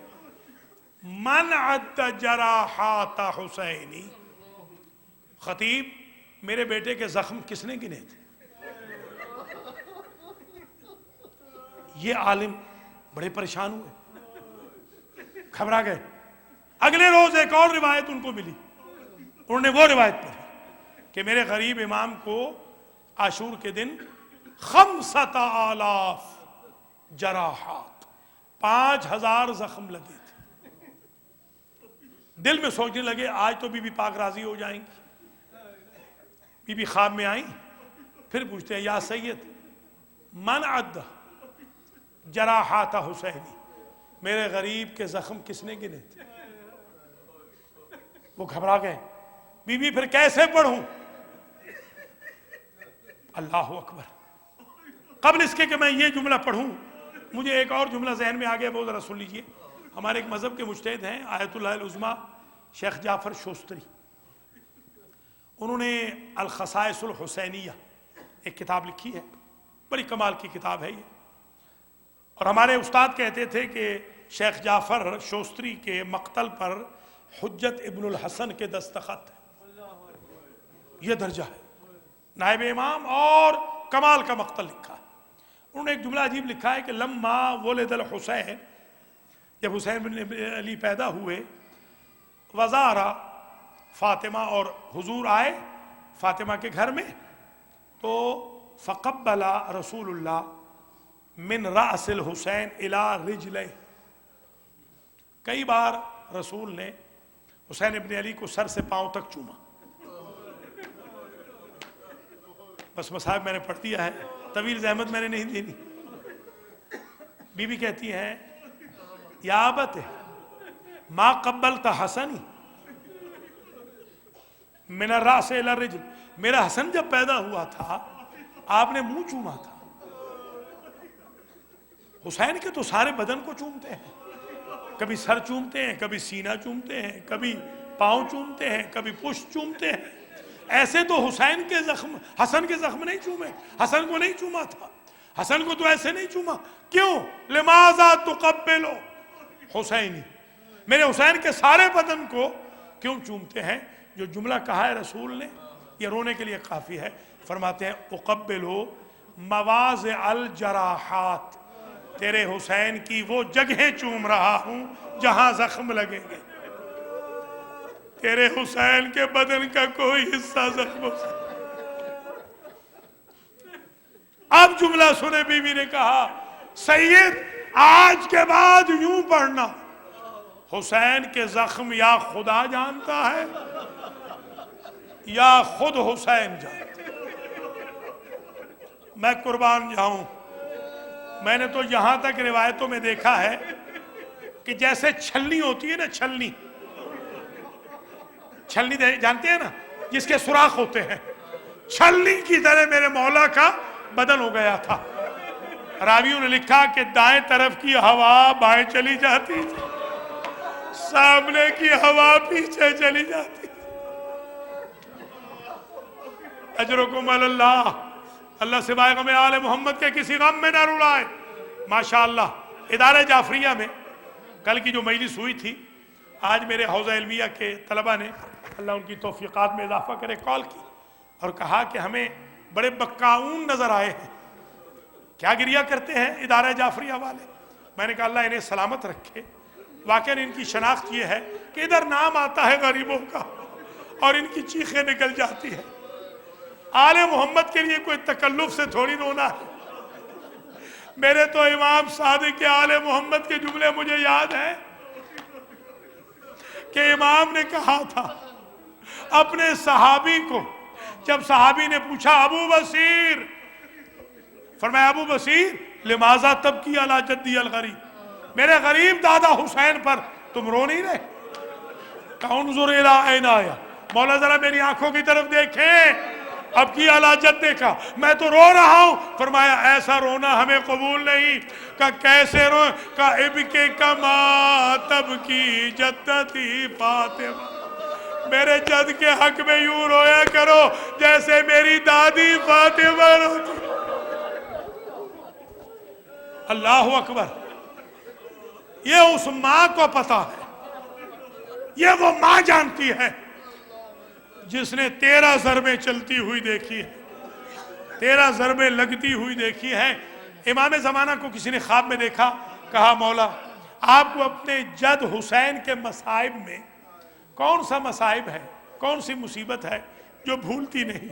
من عد جراحات حسینی، خطیب میرے بیٹے کے زخم کس نے گنے تھے؟ یہ عالم بڑے پریشان ہوئے، گھبرا گئے۔ اگلے روز ایک اور روایت ان کو ملی، انہوں نے وہ روایت پڑھی کہ میرے غریب امام کو عاشور کے دن 5000 جراحات، 5000 زخم لگے تھے۔ دل میں سوچنے لگے آج تو بی بی پاک راضی ہو جائیں گی۔ بی بی خواب میں آئیں، پھر پوچھتے ہیں یا سید من عد جراحات حسینی، میرے غریب کے زخم کس نے گنے تھے؟ وہ گھبرا گئے۔ بی بی پھر کیسے پڑھوں؟ اللہ اکبر۔ قبل اس کے کہ میں یہ جملہ پڑھوں، مجھے ایک اور جملہ ذہن میں آ گیا، وہ ذرا سن لیجئے۔ ہمارے ایک مذہب کے مجتہد ہیں آیت اللہ العظمیٰ شیخ جعفر شوستری، انہوں نے الخصائص الحسینیہ ایک کتاب لکھی ہے، بڑی کمال کی کتاب ہے یہ، اور ہمارے استاد کہتے تھے کہ شیخ جعفر شوستری کے مقتل پر حجت ابن الحسن کے دستخط ہے، یہ درجہ ہے، نائب امام اور کمال کا مقتل لکھا ہے۔ انہوں نے ایک جملہ عجیب لکھا ہے کہ لما ولد الحسین، جب حسین بن علی پیدا ہوئے، وزارہ فاطمہ، اور حضور آئے فاطمہ کے گھر میں، تو فقبل رسول اللہ من رأس الحسین الى رجلہ، کئی بار رسول نے حسین ابن علی کو سر سے پاؤں تک چوما۔ بس مصاحب میں نے پڑھ دیا ہے، طویل زحمت میں نے نہیں دینی۔ بی بی کہتی ہیں یا ابت ما قبلت حسنی من الراس الى الرجل، میرا حسن جب پیدا ہوا تھا آپ نے منہ چوما تھا۔ حسین کے تو سارے بدن کو چومتے ہیں، کبھی سر چومتے ہیں، کبھی سینہ چومتے ہیں، کبھی پاؤں چومتے ہیں، کبھی پشت چومتے ہیں۔ ایسے تو حسین کے زخم، حسن کے زخم نہیں چومے، حسن کو نہیں چوما تھا، حسن کو تو ایسے نہیں چوما۔ کیوں؟ لماذا تقبلو حسینی، میرے حسین کے سارے بدن کو کیوں چومتے ہیں؟ جو جملہ کہا ہے رسول نے یہ رونے کے لیے کافی ہے۔ فرماتے ہیں اقبلو مواضع الجراحات، تیرے حسین کی وہ جگہیں چوم رہا ہوں جہاں زخم لگیں گے، تیرے حسین کے بدن کا کوئی حصہ زخم ہو سکتا۔ اب جملہ سنے، بی بی نے کہا سید آج کے بعد یوں پڑھنا، حسین کے زخم یا خدا جانتا ہے یا خود حسین جانتا ہے۔ میں قربان جاؤں، میں نے تو یہاں تک روایتوں میں دیکھا ہے کہ جیسے چھلنی ہوتی ہے نا، چھلنی جانتے ہیں نا، جس کے سوراخ ہوتے ہیں، چھلنی کی طرح میرے مولا کا بدن ہو گیا تھا۔ راویوں نے لکھا کہ دائیں طرف کی ہوا بائیں چلی جاتی تھی، سامنے کی ہوا پیچھے چلی جاتی تھی۔ اجرکم علی اللہ، اللہ سوائے غم آل محمد کے کسی غم میں نہ رڑائے۔ ماشاءاللہ ادارہ جعفریہ میں کل کی جو مجلس ہوئی تھی، آج میرے حوزہ علمیہ کے طلبہ نے اللہ ان کی توفیقات میں اضافہ کرے کال کی اور کہا کہ ہمیں بڑے بکاؤن نظر آئے ہیں، کیا گریہ کرتے ہیں ادارہ جعفریہ والے۔ میں نے کہا اللہ انہیں سلامت رکھے۔ واقعاً ان کی شناخت یہ ہے کہ ادھر نام آتا ہے غریبوں کا اور ان کی چیخیں نکل جاتی ہیں۔ آل محمد کے لیے کوئی تکلف سے تھوڑی رونا ہے۔ میرے تو امام صادق کے آل محمد کے جملے مجھے یاد ہیں کہ امام نے کہا تھا اپنے صحابی کو، جب صحابی نے پوچھا ابو بصیر، فرمایا ابو بصیر لماذا تبکی علی جدی الغریب، میرے غریب دادا حسین پر تم رو نہیں رہے؟ کہ انظر الی عینایا، مولا ذرا میری آنکھوں کی طرف دیکھیں، اب کی علی جدے کا، میں تو رو رہا ہوں۔ فرمایا ایسا رونا ہمیں قبول نہیں۔ کہ کیسے رو؟ کہ ابکی کما تبکی جدتی فاطمہ، میرے جد کے حق میں یوں رویا کرو جیسے میری دادی فاطمہ روتی۔ اللہ اکبر، یہ اس ماں کو پتا ہے، یہ وہ ماں جانتی ہے جس نے 13 ضربیں چلتی ہوئی دیکھی ہے، 13 ضربیں لگتی ہوئی دیکھی ہیں۔ امام زمانہ کو کسی نے خواب میں دیکھا، کہا مولا آپ کو اپنے جد حسین کے مصائب میں کون سا مصائب ہے، کون سی مصیبت ہے جو بھولتی نہیں؟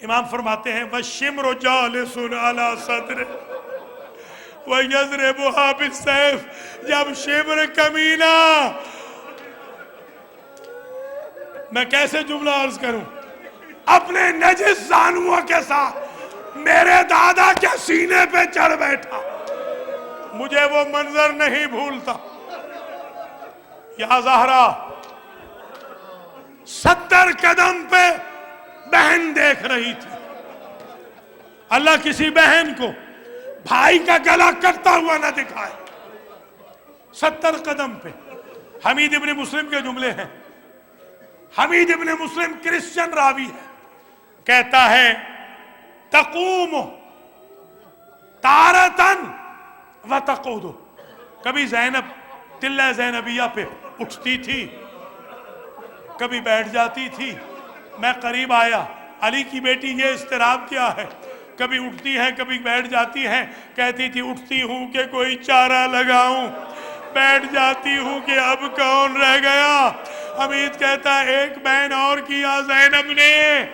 امام فرماتے ہیں وَالشِّمْرُ جَالِسٌ عَلَى صَدْرِ وَيَضْرِبُهَا بِالسَّيْفِ، جب شمر کمینہ، میں کیسے جملہ عرض کروں، اپنے نجس زانووں کے ساتھ میرے دادا کے سینے پہ چڑھ بیٹھا، مجھے وہ منظر نہیں بھولتا۔ یا زہرا 70 قدم پہ بہن دیکھ رہی تھی، اللہ کسی بہن کو بھائی کا گلا کٹتا ہوا نہ دکھائے۔ 70 قدم پہ، حمید ابن مسلم کے جملے ہیں، حمید ابن مسلم کرسچن راوی ہے، کہتا ہے تقوم تارتن و تقود، کبھی زینب تلہ زینبیہ پہ اٹھتی تھی، کبھی بیٹھ جاتی تھی۔ میں قریب آیا، علی کی بیٹی یہ اضطراب کیا ہے، کبھی اٹھتی ہیں کبھی بیٹھ جاتی ہیں۔ کہتی تھی اٹھتی ہوں کہ کوئی چارہ لگاؤں، بیٹھ جاتی ہوں کہ اب کون رہ گیا۔ حمید کہتا ہے ایک بہن اور کیا زینب نے،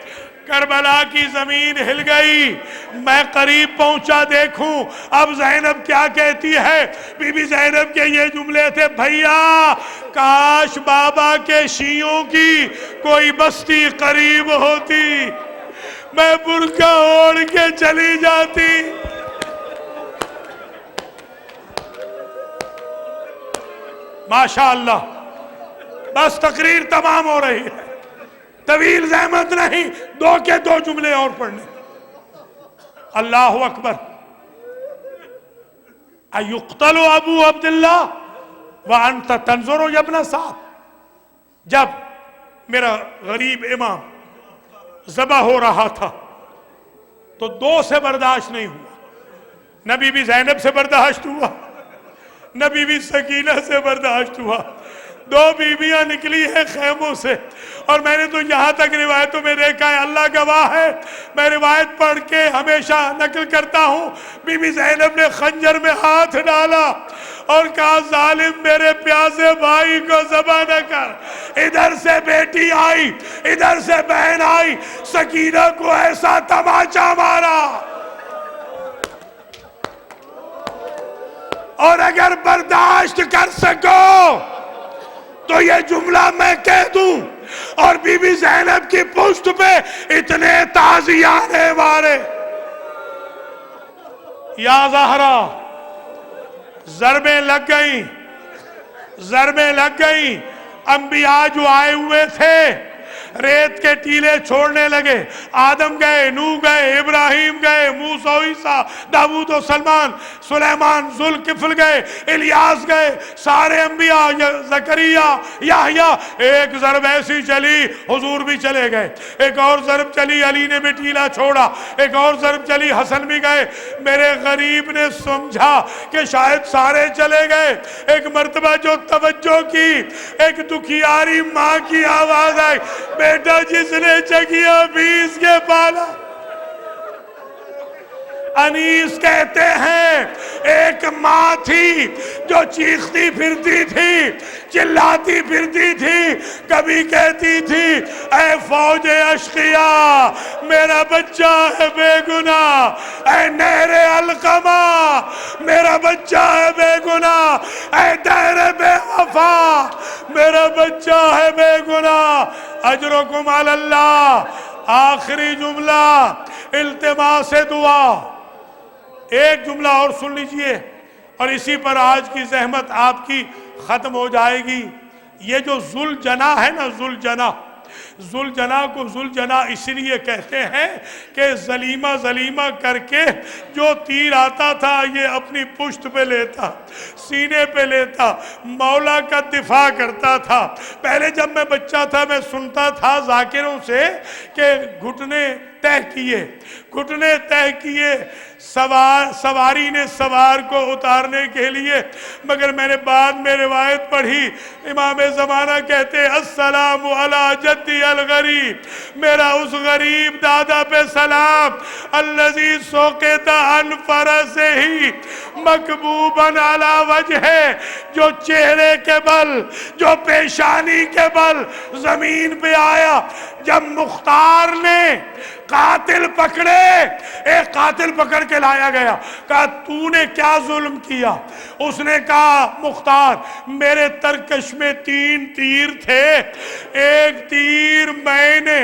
کربلا کی زمین ہل گئی، میں قریب پہنچا دیکھوں اب زینب کیا کہتی ہے۔ بی بی زینب کے یہ جملے تھے، بھیا کاش بابا کے شیعوں کی کوئی بستی قریب ہوتی، میں برقع اوڑھ کے چلی جاتی۔ ماشاءاللہ، بس تقریر تمام ہو رہی ہے، طویل زحمت نہیں، 2 کے 2 جملے اور پڑھنے۔ اللہ اکبر۔ ایقتل ابو عبداللہ وانت تنظر یا ابن سعد، جب میرا غریب امام ذبح ہو رہا تھا تو 2 سے برداشت نہیں ہوا، نہ بی بی زینب سے برداشت ہوا، نہ بی بی سکینہ سے برداشت ہوا۔ 2 بیویاں نکلی ہیں خیموں سے، اور میں نے تو یہاں تک روایتوں میں دیکھا ہے، اللہ گواہ ہے، میں روایت پڑھ کے ہمیشہ نقل کرتا ہوں، بی بی زینب نے خنجر میں ہاتھ ڈالا اور کہا ظالم میرے پیاسے بھائی کو ذبح نہ کر۔ ادھر سے بیٹی آئی، ادھر سے بہن آئی، سکینہ کو ایسا تماچا مارا، اور اگر برداشت کر سکو تو یہ جملہ میں کہہ دوں، اور بی بی زینب کی پشت پہ اتنے تازیانے مارے۔ یا زہرا، ضربیں لگ گئیں، ضربیں لگ گئیں۔ انبیاء جو آئے ہوئے تھے ریت کے ٹیلے چھوڑنے لگے. آدم گئے, نوح گئے, ابراہیم گئے, موسیٰ و عیسیٰ, داؤد و سلمان, سلیمان, ذوالکفل گئے, الیاس گئے, سارے انبیاء, زکریا, یحییٰ. ایک ضرب ایسی چلی حضور بھی چلے گئے. ایک اور ضرب چلی, علی نے بھی ٹیلا چھوڑا. ایک اور ضرب چلی, حسن بھی گئے. میرے غریب نے سمجھا کہ شاید سارے چلے گئے. ایک مرتبہ جو توجہ کی, ایک دکھیاری ماں کی آواز آئی, بیٹا جس نے چکیا بیس کے پالا. انیس کہتے ہیں ایک ماں تھی جو چیختی پھرتی تھی, چلاتی پھرتی تھی. کبھی کہتی تھی اے فوج اشقیا میرا بچہ ہے بے گناہ, اے نہر علقمہ میرا بچہ ہے بے گناہ, اے دہر بے وفا میرا بچہ ہے بے گناہ, اجرکم علی اللہ. آخری جملہ التماس دعا. ایک جملہ اور سن لیجئے اور اسی پر آج کی زحمت آپ کی ختم ہو جائے گی. یہ جو ذوالجناح ہے نا, ذوالجناح کو ذوالجناح اس لیے کہتے ہیں کہ ظلیمہ کر کے جو تیر آتا تھا یہ اپنی پشت پہ لیتا, سینے پہ لیتا, مولا کا دفاع کرتا تھا. پہلے جب میں بچہ تھا میں سنتا تھا ذاکروں سے کہ گھٹنے طے کیے سواری نے سوار کو اتارنے کے لیے, مگر میں نے بعد میں روایت پڑھی, امام زمانہ کہتے السلام علی جدی الغریب, میرا اس غریب دادا پہ سلام, الذی سوقت عن فرسہ مکبوبا علی وجہ, جو چہرے کے بل, جو پیشانی کے بل زمین پہ آیا. جب مختار نے قاتل پکڑے, ایک قاتل پکڑ کے لایا گیا, کہا تو نے کیا ظلم کیا؟ اس نے کہا مختار میرے ترکش میں 3 تیر تھے, ایک تیر میں نے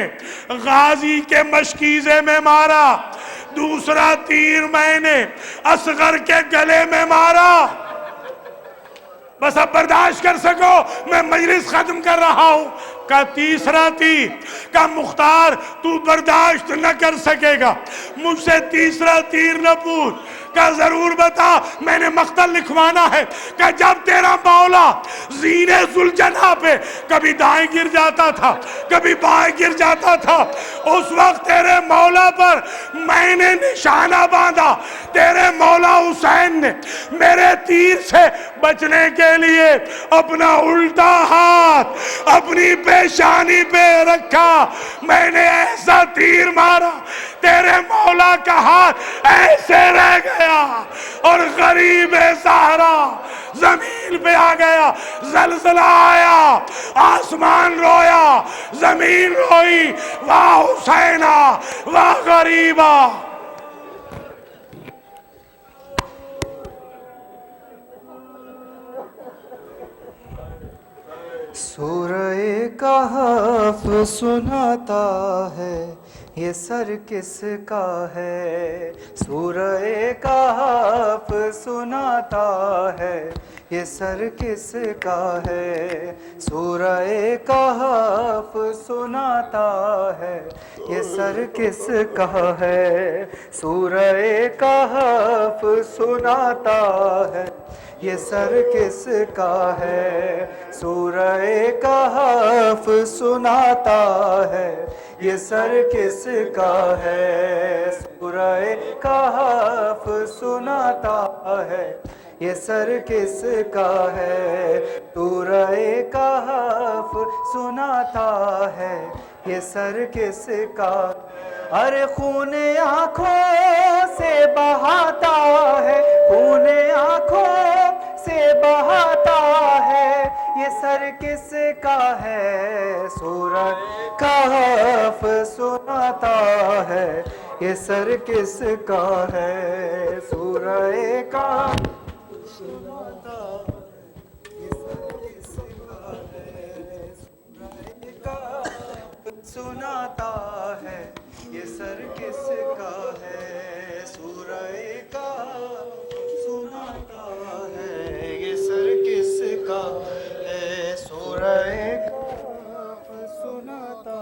غازی کے مشکیزے میں مارا, دوسرا تیر میں نے اصغر کے گلے میں مارا. بس اب برداشت کر سکو, میں مجلس ختم کر رہا ہوں. کا تیسرا تیر, کا مختار تو برداشت نہ کر سکے گا, مجھ سے تیسرا تیر نہ پوچھ. کا ضرور بتا, میں نے مقتل لکھوانا ہے. کہ جب تیرا مولا زینے ذوالجناح پہ کبھی دائیں گر جاتا تھا کبھی بائیں گر جاتا تھا, اس وقت تیرے مولا پر میں نے نشانہ باندھا. تیرے مولا حسین نے میرے تیر سے بچنے کے لیے اپنا الٹا ہاتھ اپنی پیشانی پہ رکھا. میں نے ایسا تیر مارا تیرے مولا کا ہاتھ ایسے رہ گیا اور غریب سہرا زمین پہ آ گیا. زلزلہ آیا, آسمان رویا, زمین روئی, واہ حسینہ واہ غریبہ. سورہ کہف سناتا ہے یہ سر کس کا ہے, سورہ کہف سناتا ہے یہ سر کس کا ہے, سورہ کہف سناتا ہے یہ سر کس کا ہے, سورہ کہف سناتا ہے یہ سر کس کا ہے, سورہ کہف سناتا ہے یہ سر کس کا ہے, سورہ کہف سناتا ہے یہ سر کس کا ہے, سورہ کہف سناتا ہے یہ سر کس کا. ارے خون آنکھوں سے بہاتا ہے, خون آنکھوں سے بہاتا ہے یہ سر کس کا ہے, سورہ کہف سناتا ہے یہ سر کس کا ہے, سورہ کہف سناتا ہے یہ سر کس کا ہے, سورہ کہف سناتا ہے یہ سر کس کا ہے, سورہ کہف سناتا ہے یہ سر کس کا ہے, سورہ کہف سناتا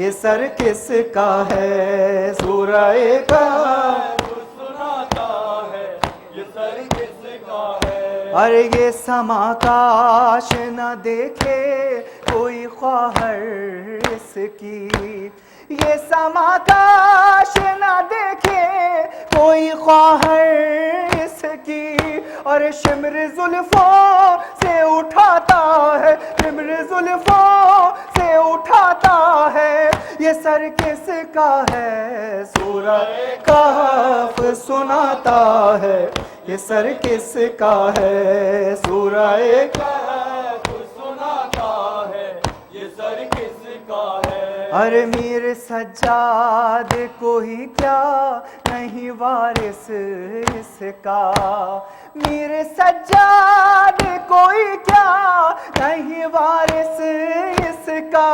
یہ سر کس کا ہے سورہ کہف سناتا ہے یہ سر کس کا ہے ارے یہ سما کاش نہ دیکھے کوئی خواہر اس کی یہ سما کاش نہ دیکھے کوئی خواہر اس کی اور شمر زلفوں سے اٹھاتا ہے شمر زلفوں سے اٹھاتا ہے یہ سر کس کا ہے سورہ کہف سناتا ہے یہ سر کس کا ہے سورہ کہف سناتا ہے یہ سر کس کا ہے ارے میر سجاد کوئی کیا نہیں وارث اس کا میر سجاد کوئی کیا نہیں وارث اس کا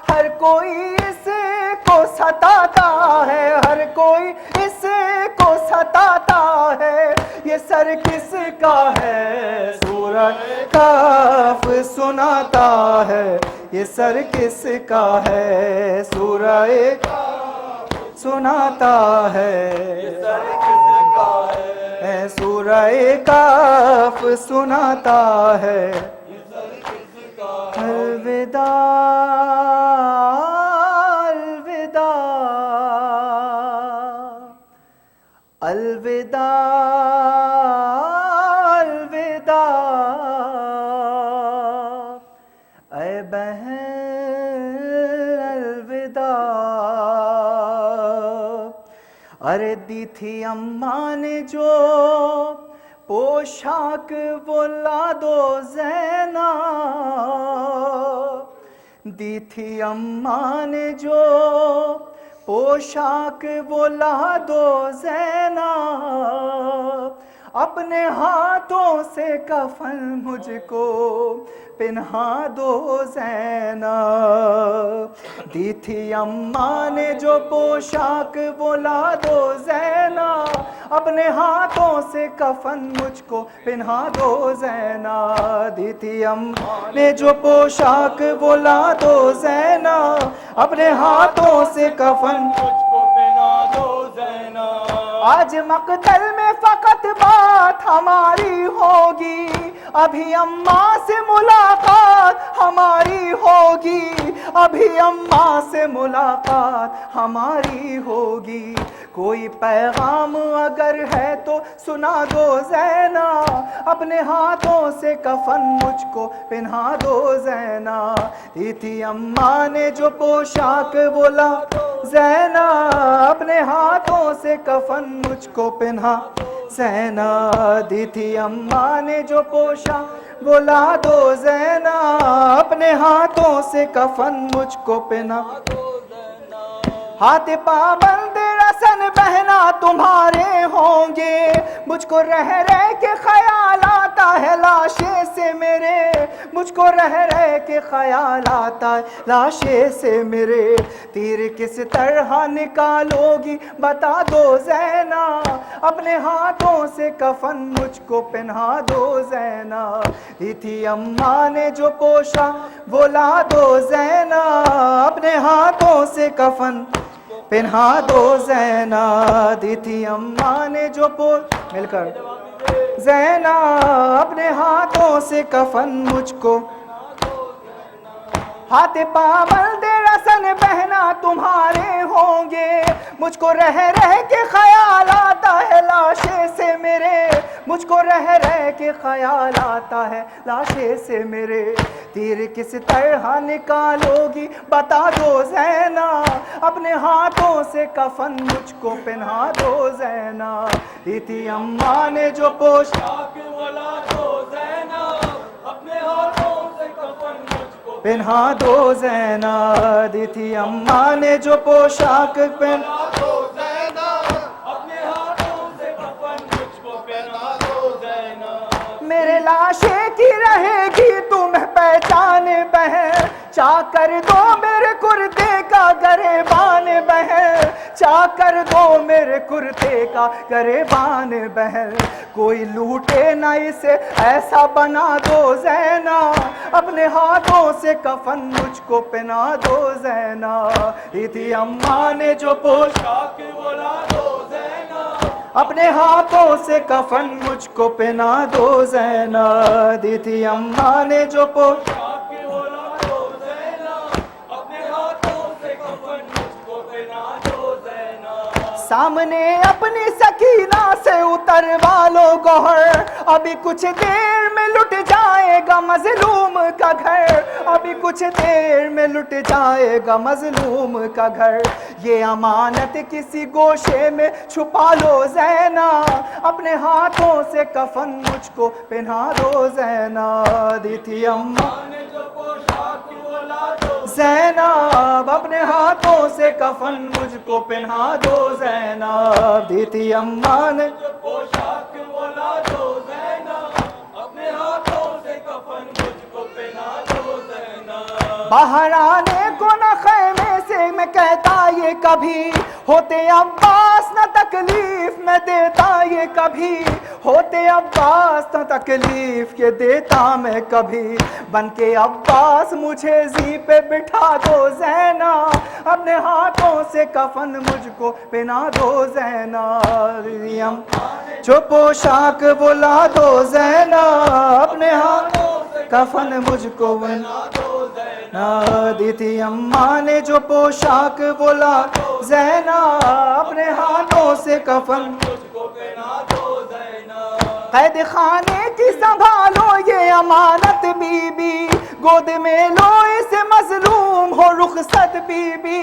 ہر کوئی اس کو ستاتا ہے ہر کوئی اس کو ستاتا ہے یہ سر کس کا ہے سورہ کہف سناتا ہے یہ سر کس کا ہے سورہ کہف سناتا ہے سر کس کا ہے سورہ کہف سناتا ہے یہ سر کس کا ہے الوداع الوداع الوداع الوداع اے بہن الوداع ارے دی تھی اماں نے جو پوشاک وہ لا دو زینب دی تھی اماں نے جو پوشاک وہ لا دو زینب اپنے ہاتھوں سے کفن مجھ کو پہنا دو زینب دی تھی اماں نے جو پوشاک وہ لا دو زینب اپنے ہاتھوں سے کفن مجھ کو پہنا دو زینب دی تھی اماں نے جو پوشاک وہ لا دو زینب اپنے ہاتھوں سے کفن مجھ کو پہنا دو زینب آج مقتل میں فقط بات ہماری ہوگی ابھی اماں سے ملاقات ہماری ہوگی ابھی اماں سے ملاقات ہماری ہوگی کوئی پیغام اگر ہے تو سنا دو زینب اپنے ہاتھوں سے کفن مجھ کو پہنا دو زینب دی تھی اماں نے جو پوشاک بولا زینب اپنے ہاتھوں سے کفن مجھ کو پہنا زینب دی تھی اماں نے جو پوشاک بولا دو زینب اپنے ہاتھوں سے کفن مجھ کو پہنا ہاتھ پابند رسن بہنا تمہارے ہوں گے مجھ کو رہ رہ کے خیال آتا ہے لاشے سے میرے مجھ کو رہ رہ کے خیال آتا ہے لاشے سے میرے تیر کس طرح نکالو گی بتا دو زینب اپنے ہاتھوں سے کفن مجھ کو پہنا دو زینب دی تھی اماں نے جو پوشا بولا دو زینب اپنے ہاتھوں سے کفن پہنا دو زینب دی تھی اماں نے جو مل کر زینب اپنے ہاتھوں سے کفن مجھ کو ہاتھ پابند رسن بہنا تمہارے ہوں گے مجھ کو رہ رہ کے خیال آتا ہے لاشے سے میرے مجھ کو رہ رہ کے خیال آتا ہے لاشے سے میرے تیر کس طرح نکالو گی بتا دو زینب اپنے ہاتھوں سے کفن مجھ کو پہنا دو زینب دی تھی اماں نے جو پوشاک بولا دو زینب اپنے ہاتھوں سے کفن مجھ کو پہنا دو زینب دی تھی اماں نے جو پوشاک پہنا دو زینب اپنے ہاتھوں سے کفن مجھ کو پہنا دو زینب میرے لاشے کی رہے گی تمہیں پہچان بہن چا کر دو میرے کرتے کا گریبان بہن چاکر دو میرے کرتے کا گریبان بہن، کوئی لوٹے نہ اسے ایسا بنا دو زینا، اپنے ہاتھوں سے کفن مجھ کو پہنا دو زینا، یہ تھی اماں نے جو پوشاک بولا دو زینا، اپنے ہاتھوں سے کفن مجھ کو پہنا دو زینا، دی تھی اماں نے جو پوشاک بولا دو زینا، اپنے ہاتھوں سے کفن مجھ کو پہنا دو زینا، سامنے اپنی سکینہ سے اتروا لو گوہر، ابھی کچھ دیر میں لٹ جائے گا مظلوم کا گھر، ابھی کچھ دیر میں لٹ جائے گا مظلوم کا گھر، یہ امانت کسی گوشے میں چھپا لو زینا، اپنے ہاتھوں سے کفن مجھ کو پہنا دو زینا، دی تھی اماں نے جو پوشاک بولا دو زینب، اپنے ہاتھوں سے کفن مجھ کو پہنا دو زینب، دی تھی اماں نے جو پوشاک بولا دو زینا، اپنے ہاتھوں سے کفن مجھ کو پہنا دو زینا، باہر آنے کو نہ خیمے سے میں کہتا یہ کبھی، ہوتے عباس نہ تکلیف میں دیتا یہ کبھی، ہوتے عباس نہ تکلیف یہ دیتا میں کبھی، بن کے عباس مجھے زی پہ بٹھا دو زینا، اپنے ہاتھوں سے کفن مجھ کو پہنا دو زینا، جو پوشاک بلا دو زینا، اپنے ہاتھوں سے کفن مجھ کو پہنا دو زینا، دی تھی اماں نے جو پوشاک بولا زینا، اپنے ہاتھوں سے کفن مجھ کو پہنا دو زینا، قید خانے کی سنبھالو یہ امانت بی بی، گود میں لو اسے مظلوم ہو رخصت بی بی،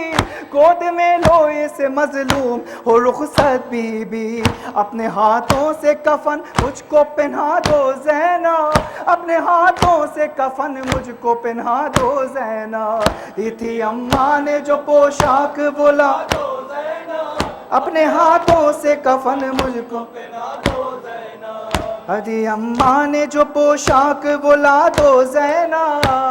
گود میں لو اسے مظلوم ہو رخصت بی بی، اپنے ہاتھوں سے کفن مجھ کو پہنا دو زینا، اپنے ہاتھوں سے کفن مجھ کو پہنا دو زینا، یہ تھی اماں نے جو پوشاک بولا دو زینا، اپنے ہاتھوں سے کفن مجھ کو پہنا دو زینا، ادی اماں نے جو پوشاک بولا دو زینا،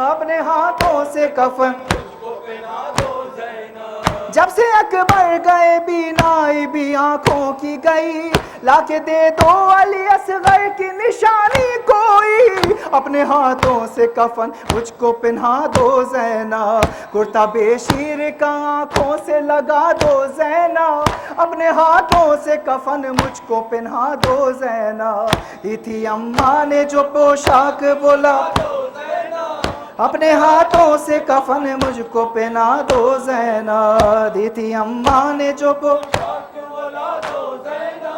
اپنے ہاتھوں سے کفن مجھ کو پہنا دو زینا، جب سے اکبر گئے بینائی بھی آنکھوں کی گئی، لا کے دے دو علی اصغر کی نشانی کوئی، اپنے ہاتھوں سے کفن مجھ کو پہنا دو زینا، کرتا بے شیر کا آنکھوں سے لگا دو زینا، اپنے ہاتھوں سے کفن مجھ کو پہنا دو زینا، یہ تھی اماں نے جو پوشاک بولا دو زینا، اپنے ہاتھوں سے کفن مجھ کو پہنا دو زینا، دی تھی اماں نے جو پوشاک بولا دو زینا،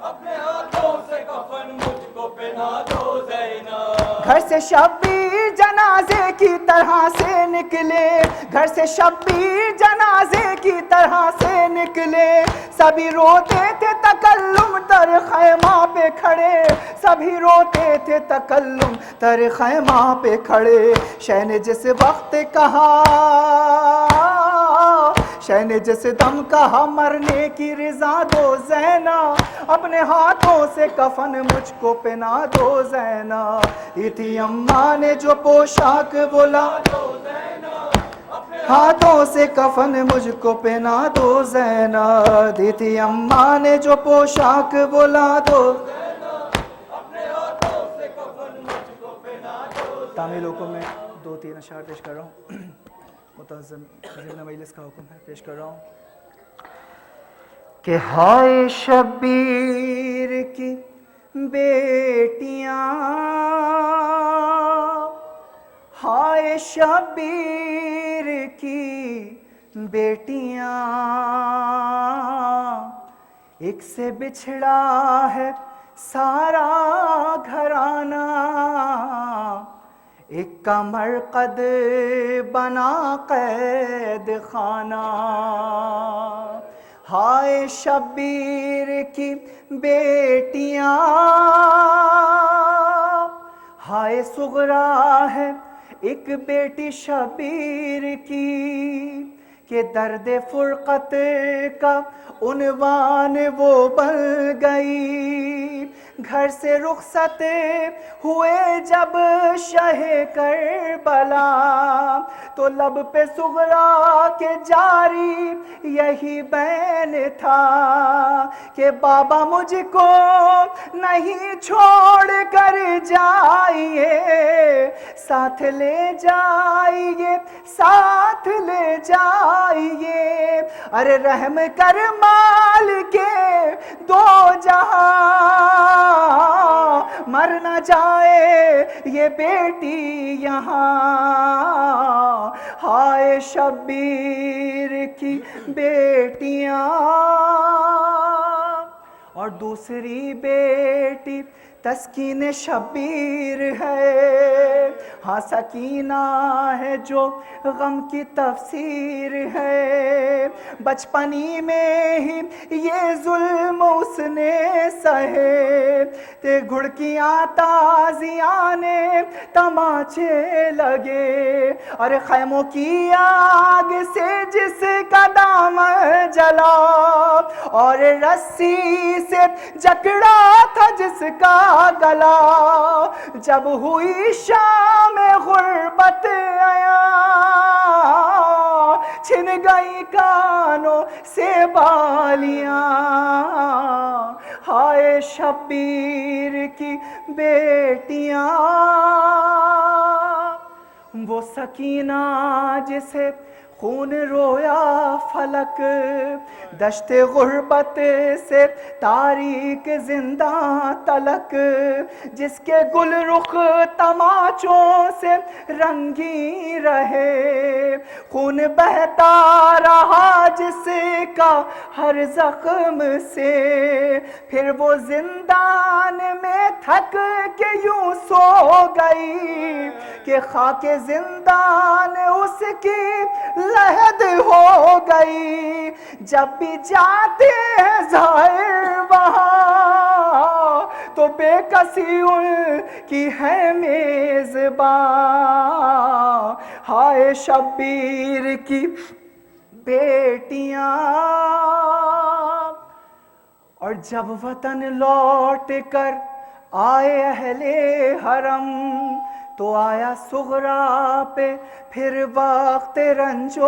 اپنے ہاتھوں سے کفن مجھ کو پہنا دو زینا، گھر سے شبیر جنازے کی طرح سے نکلے، گھر سے شبیر جنازے کی طرح سے نکلے، سبھی روتے تھے تکلم تر خیمہ پہ کھڑے، سبھی روتے تھے تکلم تر خیمہ پہ کھڑے، شہ نے جس وقت کہا، شہ نے جس دم کہا مرنے کی رضا دو زینا، اپنے ہاتھوں سے کفن مجھ کو پہنا دو زینا، یہ تھی اماں نے جو پوشاک بولا ہاتھوں سے کفن مجھ کو پہنا دو زینا، دی تھی اماں نے جو پوشاک بولا دو، اپنے ہاتھوں سے کفن مجھ کو پہنا دو، تاملوں کو میں 2-3 اشعار پیش کر رہا ہوں، متعظم ضمن مجلس کا حکم ہے، پیش کر رہا ہوں کہ ہائے شبیر کی بیٹیاں، ہائے شبیر کی بیٹیاں، ایک سے بچھڑا ہے سارا گھرانہ، ایک کا مرقد بنا قید خانہ، ہائے شبیر کی بیٹیاں، ہائے سغرا ہے ایک بیٹی شبیر کی، کہ درد فرقت کا عنوان وہ بن گئی، گھر سے رخصت ہوئے جب شہ کربلا تو لب پہ صغرا کے جاری یہی بین تھا کہ بابا مجھ کو نہیں چھوڑ کر جائیے، ساتھ لے جائیے، ساتھ لے جائیے، ارے رحم کر مال کے دو جہاں، مر نہ جائے یہ بیٹی یہاں، ہائے شبیر کی بیٹیاں۔ اور دوسری بیٹی تسکین شبیر ہے، ہاں سکینہ ہے جو غم کی تفسیر ہے، بچپنی میں ہی یہ ظلم اس نے سہے، تے گھڑکیاں تازیاں نے تماچے لگے، اور خیموں کی آگ سے جس کا دامن جلا، اور رسی سے جکڑا تھا جس کا گلا، جب ہوئی شام غربت آیا، چھن گئی کانوں سے بالیاں، ہائے شبیر کی بیٹیاں۔ وہ سکینہ جسے خون رویا فلک، دشت غربت سے تاریک زندہ تلک، جس کے گل رخ تماچوں سے رنگی رہے، خون بہتا رہا جس کا ہر زخم سے، پھر وہ زندان میں تھک کے یوں سو گئی کہ خاک زندان اس کی لحد ہو گئی، جب بھی جاتے ہیں زائر وہاں تو بے کسی ان کی ہے میزباں، ہائے شبیر کی بیٹیاں۔ اور جب وطن لوٹ کر آئے اہل حرم تو آیا صغرا پہ پھر وقت رنج و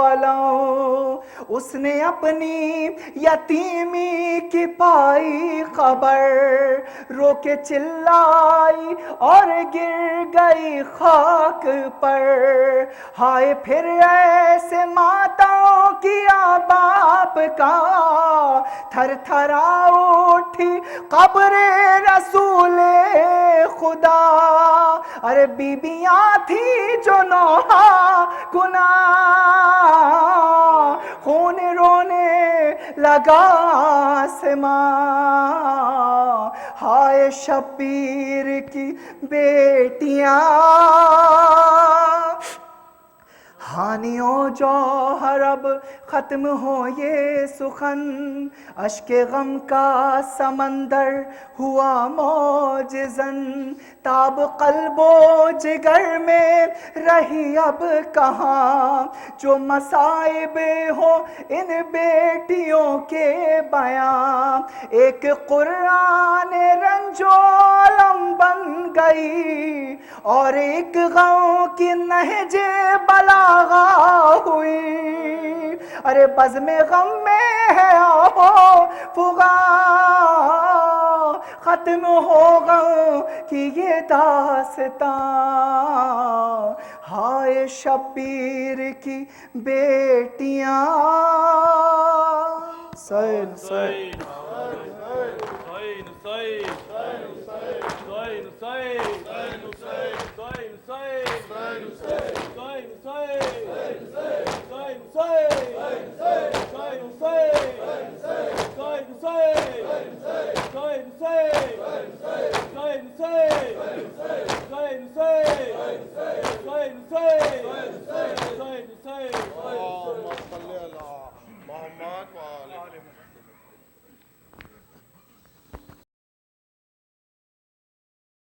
الم، اس نے اپنی یتیمی کی پائی خبر، رو کے چلائی اور گر گئی خاک پر، ہائے پھر ایسے ماتوں کیا باپ کا، تھر تھرا اٹھی قبر رسول خدا، ارے بیبیاں تھی جو نوحہ گناہ، خون رونے لگا آسماں، ہائے شبیر کی بیٹیاں۔ ہانیوں جوہر اب ختم ہو یہ سخن، اشک غم کا سمندر ہوا موجزن، تاب قلب و جگر میں رہی اب کہاں، جو مصائب ہو ان بیٹیوں کے بیاں، ایک قرآن رنج و علم بن گئی اور ایک غم کی نہج بلاغہ ہوئی، ارے بزم غم میں ہے آہو فغاں، ختم ہو غم کی یہ داستاں، ہائے شبیر کی بیٹیاں۔ سین سین سین